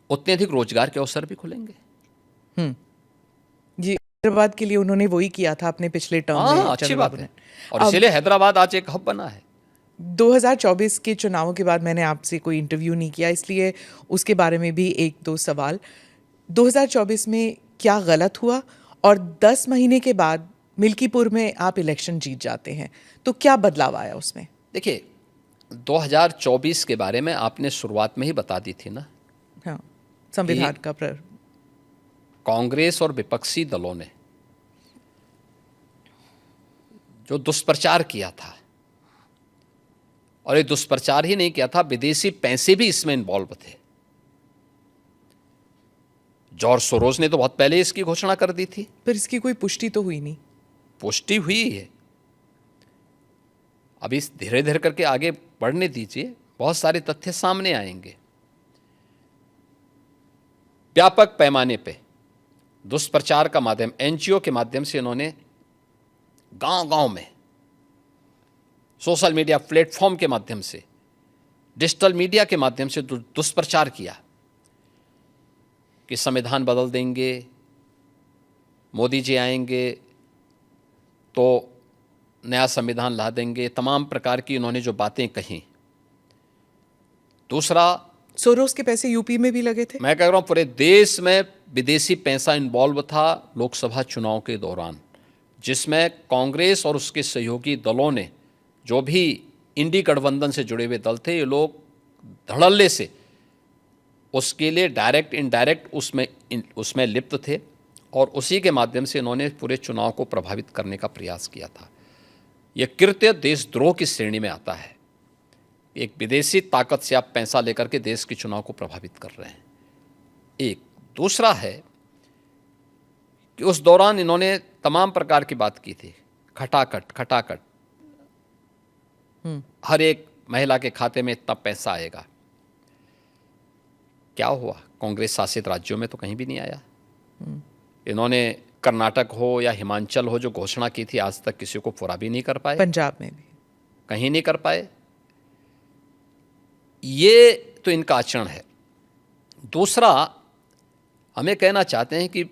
उतने अधिक रोजगार के अवसर भी खुलेंगे। जी, हैदराबाद के लिए उन्होंने वही किया था अपने पिछले टर्म में। अच्छी चंद्रबाबू बात है। ने। और इसीलिए हैदराबाद आज एक हब बना है। 2024 के चुनावों के बाद मैंने आपसे कोई इंटरव्यू नहीं किया, इसलिए उसके बारे में भी एक दो सवाल। 2024 में क्या गलत हुआ, और 10 महीने के बाद मिल्कीपुर में आप इलेक्शन जीत जाते हैं, तो क्या बदलाव आया उसमें? देखिए, 2024 के बारे में आपने शुरुआत में ही बता दी थी ना। हाँ, संविधान का कांग्रेस और विपक्षी दलों ने जो दुष्प्रचार किया था, और ये दुष्प्रचार ही नहीं किया था, विदेशी पैसे भी इसमें इन्वॉल्व थे। जॉर्ज सोरोस ने तो बहुत पहले इसकी घोषणा कर दी थी। पर इसकी कोई पुष्टि तो हुई नहीं। पुष्टि हुई है, अभी धीरे धीरे करके आगे बढ़ने दीजिए, बहुत सारे तथ्य सामने आएंगे। व्यापक पैमाने पे दुष्प्रचार का माध्यम, एनजीओ के माध्यम से इन्होंने गांव-गांव में, सोशल मीडिया प्लेटफॉर्म के माध्यम से, डिजिटल मीडिया के माध्यम से दुष्प्रचार किया कि संविधान बदल देंगे, मोदी जी आएंगे तो नया संविधान ला देंगे। तमाम प्रकार की इन्होंने जो बातें कहीं। दूसरा, सोरोस के पैसे यूपी में भी लगे थे। मैं कह रहा हूं पूरे देश में विदेशी पैसा इन्वॉल्व था लोकसभा चुनाव के दौरान, जिसमें कांग्रेस और उसके सहयोगी दलों ने, जो भी इंडी गठबंधन से जुड़े हुए दल थे, ये लोग धड़ल्ले से उसके लिए डायरेक्ट इनडायरेक्ट उसमें लिप्त थे, और उसी के माध्यम से इन्होंने पूरे चुनाव को प्रभावित करने का प्रयास किया था। यह कृत्य देशद्रोह की श्रेणी में आता है। एक विदेशी ताकत से आप पैसा लेकर के देश के चुनाव को प्रभावित कर रहे हैं। एक दूसरा है कि उस दौरान इन्होंने तमाम प्रकार की बात की थी, खटाखट हर एक महिला के खाते में इतना पैसा आएगा। क्या हुआ? कांग्रेस शासित राज्यों में तो कहीं भी नहीं आया। इन्होंने कर्नाटक हो या हिमाचल हो जो घोषणा की थी, आज तक किसी को पूरा भी नहीं कर पाए। पंजाब में भी कहीं नहीं कर पाए। ये तो इनका आचरण है। दूसरा, हमें कहना चाहते हैं कि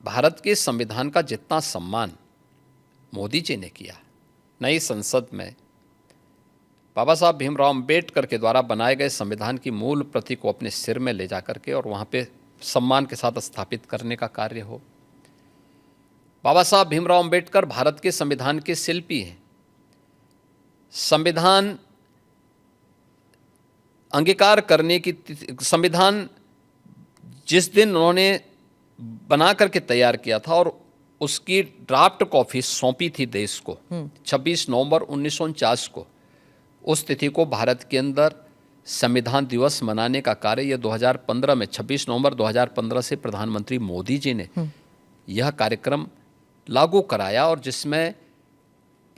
भारत के संविधान का जितना सम्मान मोदी जी ने किया, नई संसद में बाबा साहब भीमराव अंबेडकर के द्वारा बनाए गए संविधान की मूल प्रति को अपने सिर में ले जा करके और वहाँ पे सम्मान के साथ स्थापित करने का कार्य हो। बाबा साहब भीमराव अंबेडकर भारत के संविधान के शिल्पी हैं। संविधान अंगीकार करने की संविधान जिस दिन उन्होंने बना करके तैयार किया था और उसकी ड्राफ्ट कॉपी सौंपी थी देश को 26 नवंबर 1949 को, उस तिथि को भारत के अंदर संविधान दिवस मनाने का कार्य यह 2015 में 26 नवंबर 2015 से प्रधानमंत्री मोदी जी ने यह कार्यक्रम लागू कराया, और जिसमें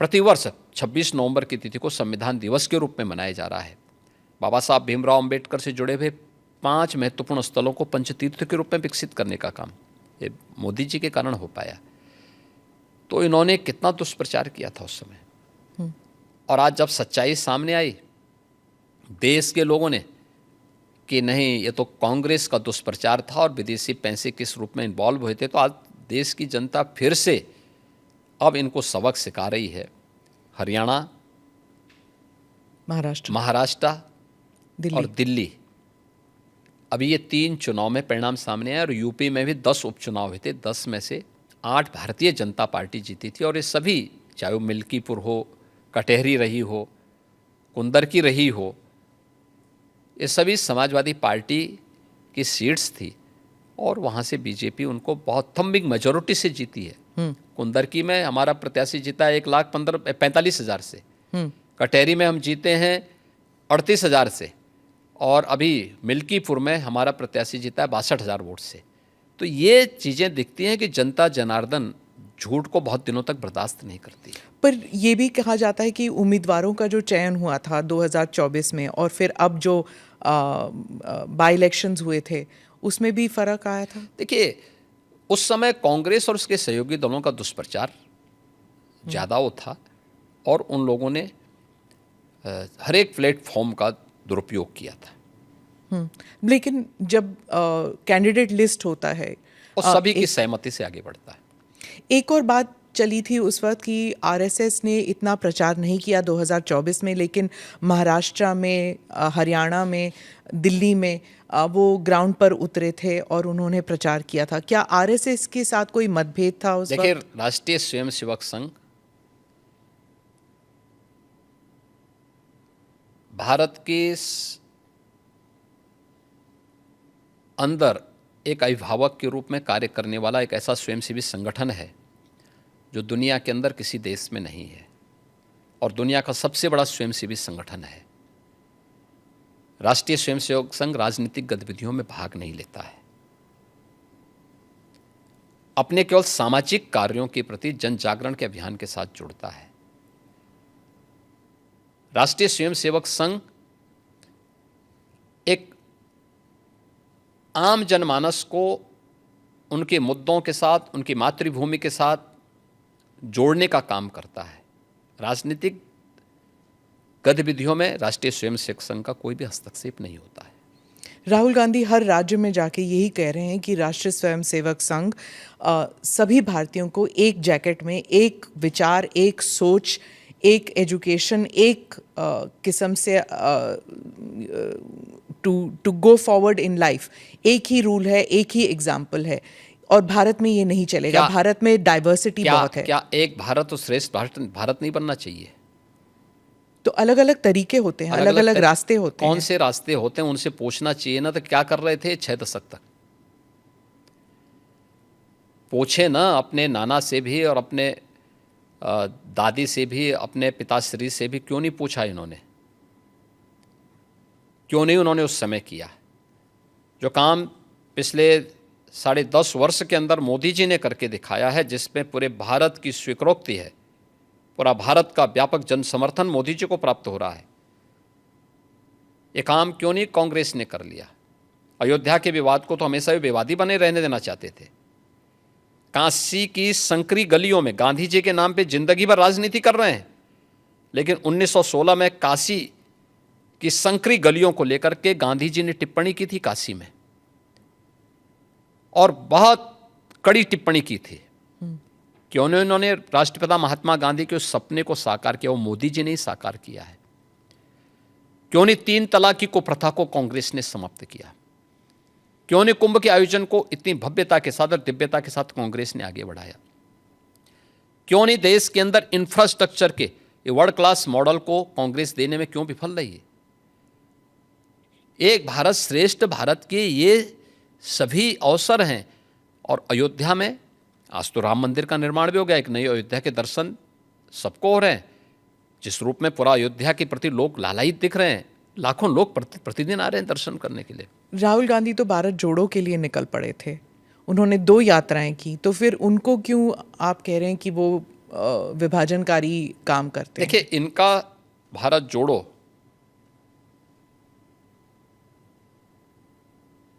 प्रतिवर्ष 26 नवंबर की तिथि को संविधान दिवस के रूप में मनाया जा रहा है। बाबा साहब भीमराव अंबेडकर से जुड़े हुए 5 महत्वपूर्ण स्थलों को पंचतीर्थ के रूप में विकसित करने का काम ये मोदी जी के कारण हो पाया। तो इन्होंने कितना दुष्प्रचार किया था उस समय, और आज जब सच्चाई सामने आई देश के लोगों ने कि नहीं ये तो कांग्रेस का दुष्प्रचार था और विदेशी पैसे किस रूप में इन्वॉल्व हुए थे, तो आज देश की जनता फिर से अब इनको सबक सिखा रही है हरियाणा, महाराष्ट्र और दिल्ली। अभी ये 3 चुनाव में परिणाम सामने आए और यूपी में भी 10 उपचुनाव हुए थे। 10 में से 8 भारतीय जनता पार्टी जीती थी और ये सभी, चाहे वो मिल्कीपुर हो, कटहरी रही हो, कुंदर की रही हो, ये सभी समाजवादी पार्टी की सीट्स थी और वहाँ से बीजेपी उनको बहुत थम्बिंग मेजोरिटी से जीती है। कुंदर की में हमारा प्रत्याशी जीता है 1,45,000 से, कटहरी में हम जीते हैं 38,000 से और अभी मिल्कीपुर में हमारा प्रत्याशी जीता है 62,000 वोट से। तो ये चीज़ें दिखती हैं कि जनता जनार्दन झूठ को बहुत दिनों तक बर्दाश्त नहीं करती। पर ये भी कहा जाता है कि उम्मीदवारों का जो चयन हुआ था 2024 में और फिर अब जो बाई इलेक्शंस हुए थे उसमें भी फर्क आया था। देखिए, उस समय कांग्रेस और उसके सहयोगी दलों का दुष्प्रचार ज़्यादा वो था और उन लोगों ने हर एक प्लेटफॉर्म का दुरुपयोग किया था। लेकिन जब कैंडिडेट लिस्ट होता है और सभी की सहमति से आगे बढ़ता है। एक और बात चली थी उस वक्त कि आरएसएस ने इतना प्रचार नहीं किया 2024 में, लेकिन महाराष्ट्र में, हरियाणा में, दिल्ली में वो ग्राउंड पर उतरे थे और उन्होंने प्रचार किया था। क्या आरएसएस के साथ कोई मतभेद था उस वक्त? देखिए, राष्ट्रीय स्वयंसेवक संघ भारत के अंदर एक अभिभावक के रूप में कार्य करने वाला एक ऐसा स्वयंसेवी संगठन है जो दुनिया के अंदर किसी देश में नहीं है और दुनिया का सबसे बड़ा स्वयंसेवी संगठन है। राष्ट्रीय स्वयंसेवक संघ राजनीतिक गतिविधियों में भाग नहीं लेता है, अपने केवल सामाजिक कार्यों के प्रति जन जागरण के अभियान के साथ जुड़ता है। राष्ट्रीय स्वयंसेवक संघ एक आम जनमानस को उनके मुद्दों के साथ, उनकी मातृभूमि के साथ जोड़ने का काम करता है। राजनीतिक गतिविधियों में राष्ट्रीय स्वयंसेवक संघ का कोई भी हस्तक्षेप नहीं होता है। राहुल गांधी हर राज्य में जाके यही कह रहे हैं कि राष्ट्रीय स्वयंसेवक संघ सभी भारतीयों को एक जैकेट में, एक विचार, एक सोच, एक एजुकेशन, एक किस्म से to go forward in life, एक ही रूल है, एक ही एग्जाम्पल है और भारत में ये नहीं चलेगा। भारत में डाइवर्सिटी बहुत है। क्या एक भारत और श्रेष्ठ भारत नहीं बनना चाहिए? तो अलग अलग तरीके होते हैं, अलग अलग रास्ते होते हैं। कौन से रास्ते होते हैं उनसे पूछना चाहिए ना। तो क्या कर रहे थे 6 दशक तक? पूछे ना अपने नाना से भी और अपने दादी से भी, अपने पिताश्री से भी। क्यों नहीं पूछा इन्होंने? क्यों नहीं उन्होंने उस समय किया जो काम पिछले 10.5 वर्ष के अंदर मोदी जी ने करके दिखाया है, जिसमें पूरे भारत की स्वीकृति है, पूरा भारत का व्यापक जन समर्थन मोदी जी को प्राप्त हो रहा है। ये काम क्यों नहीं कांग्रेस ने कर लिया? अयोध्या के विवाद को तो हमेशा भी विवादी बने रहने देना चाहते थे। काशी की संकरी गलियों में गांधी जी के नाम पे जिंदगी भर राजनीति कर रहे हैं, लेकिन 1916 में काशी की संकरी गलियों को लेकर के गांधी जी ने टिप्पणी की थी काशी में, और बहुत कड़ी टिप्पणी की थी। क्यों नहीं उन्होंने राष्ट्रपिता महात्मा गांधी के उस सपने को साकार किया? वो मोदी जी ने ही साकार किया है। क्यों नहीं 3 तलाक की कुप्रथा को कांग्रेस ने समाप्त किया? क्यों नहीं कुंभ के आयोजन को इतनी भव्यता के साथ और दिव्यता के साथ कांग्रेस ने आगे बढ़ाया? क्यों नहीं देश के अंदर इंफ्रास्ट्रक्चर के वर्ल्ड क्लास मॉडल को कांग्रेस देने में क्यों विफल रही है? एक भारत श्रेष्ठ भारत के ये सभी अवसर हैं। और अयोध्या में आज तो राम मंदिर का निर्माण भी हो गया, एक नई अयोध्या के दर्शन सबको हो रहे हैं, जिस रूप में पूरा अयोध्या के प्रति लोग लालायित दिख रहे हैं। लाखों लोग प्रतिदिन आ रहे हैं दर्शन करने के लिए। राहुल गांधी तो भारत जोड़ो के लिए निकल पड़े थे, उन्होंने 2 यात्राएं की, तो फिर उनको क्यों आप कह रहे हैं कि वो विभाजनकारी काम करते हैं? देखिए, इनका भारत जोड़ो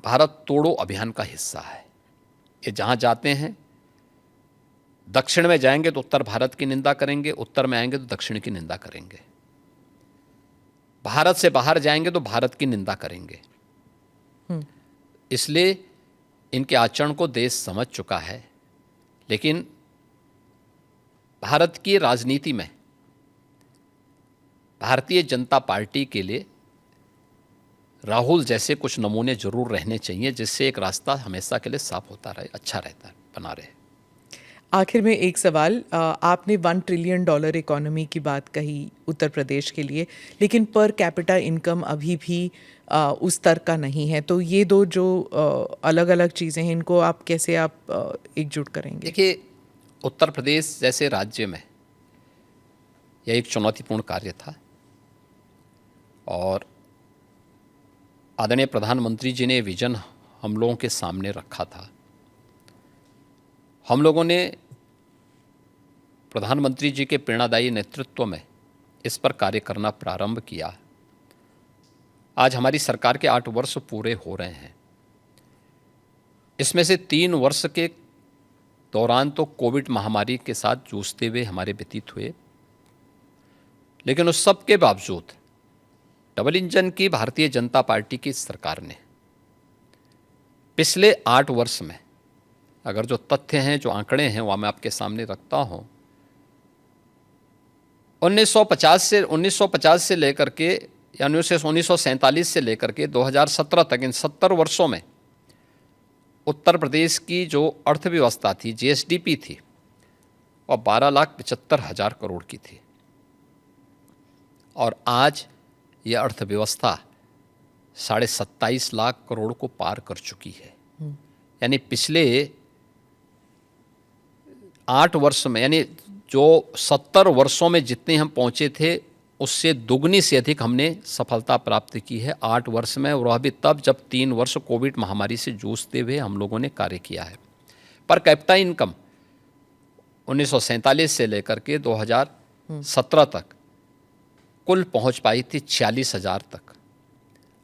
भारत तोड़ो अभियान का हिस्सा है। ये जहां जाते हैं, दक्षिण में जाएंगे तो उत्तर भारत की निंदा करेंगे, उत्तर में आएंगे तो दक्षिण की निंदा करेंगे, भारत से बाहर जाएंगे तो भारत की निंदा करेंगे। इसलिए इनके आचरण को देश समझ चुका है, लेकिन भारत की राजनीति में भारतीय जनता पार्टी के लिए राहुल जैसे कुछ नमूने जरूर रहने चाहिए, जिससे एक रास्ता हमेशा के लिए साफ होता रहे, अच्छा रहता है, बना रहे। आखिर में एक सवाल, आपने $1 ट्रिलियन इकोनॉमी की बात कही उत्तर प्रदेश के लिए, लेकिन पर कैपिटा इनकम अभी भी उस स्तर का नहीं है। तो ये दो जो अलग अलग चीज़ें हैं, इनको आप कैसे एकजुट करेंगे? देखिए, उत्तर प्रदेश जैसे राज्य में यह एक चुनौतीपूर्ण कार्य था और आदरणीय प्रधानमंत्री जी ने विजन हम लोगों के सामने रखा था। हम लोगों ने प्रधानमंत्री जी के प्रेरणादायी नेतृत्व में इस पर कार्य करना प्रारंभ किया। आज हमारी सरकार के 8 वर्ष पूरे हो रहे हैं। इसमें से 3 वर्ष के दौरान तो कोविड महामारी के साथ जूझते हुए हमारे व्यतीत हुए, लेकिन उस सब के बावजूद डबल इंजन की भारतीय जनता पार्टी की सरकार ने पिछले 8 वर्ष में, अगर जो तथ्य हैं, जो आंकड़े हैं, वह मैं आपके सामने रखता हूं, 1950 से लेकर के या 1947 से लेकर के 2017 तक, इन 70 वर्षों में उत्तर प्रदेश की जो अर्थव्यवस्था थी, जीएसडीपी थी, वह 12,75,000 करोड़ की थी और आज यह अर्थव्यवस्था 27.5 लाख करोड़ को पार कर चुकी है। यानी पिछले 8 वर्ष में, यानी जो 70 वर्षों में जितने हम पहुंचे थे, उससे दुगनी से अधिक हमने सफलता प्राप्त की है 8 वर्ष में, और वह भी तब जब 3 वर्ष कोविड महामारी से जूझते हुए हम लोगों ने कार्य किया है। पर कैपिटा इनकम 1947 से लेकर के 2017 तक कुल पहुंच पाई थी 46,000 तक।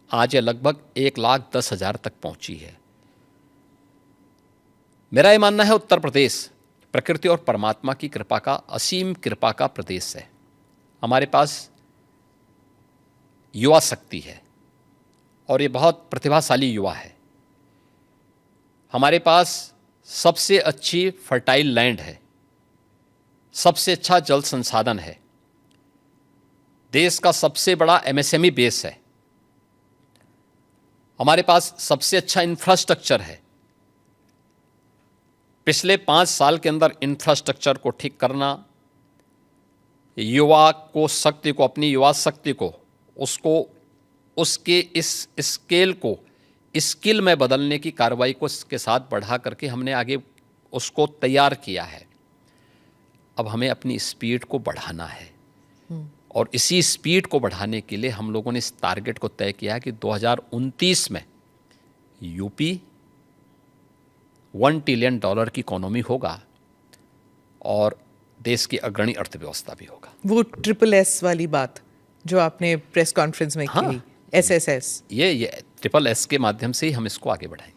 आज यह लगभग 1,10,000 तक पहुंची है। मेरा ये मानना है, उत्तर प्रदेश प्रकृति और परमात्मा की कृपा का, असीम कृपा का प्रदेश है। हमारे पास युवा शक्ति है और ये बहुत प्रतिभाशाली युवा है। हमारे पास सबसे अच्छी फर्टाइल लैंड है, सबसे अच्छा जल संसाधन है, देश का सबसे बड़ा एमएसएमई बेस है, हमारे पास सबसे अच्छा इंफ्रास्ट्रक्चर है। पिछले 5 साल के अंदर इंफ्रास्ट्रक्चर को ठीक करना, युवा को शक्ति को, अपनी युवा शक्ति को, उसको उसके इस स्केल को स्किल में बदलने की कार्रवाई को इसके साथ बढ़ा करके हमने आगे उसको तैयार किया है। अब हमें अपनी स्पीड को बढ़ाना है और इसी स्पीड को बढ़ाने के लिए हम लोगों ने इस टारगेट को तय किया कि 2029 में यूपी $1 ट्रिलियन की इकोनॉमी होगा और देश की अग्रणी अर्थव्यवस्था भी होगा। वो SSS वाली बात जो आपने प्रेस कॉन्फ्रेंस में की, SSS, ये SSS के माध्यम से ही हम इसको आगे बढ़ाएंगे।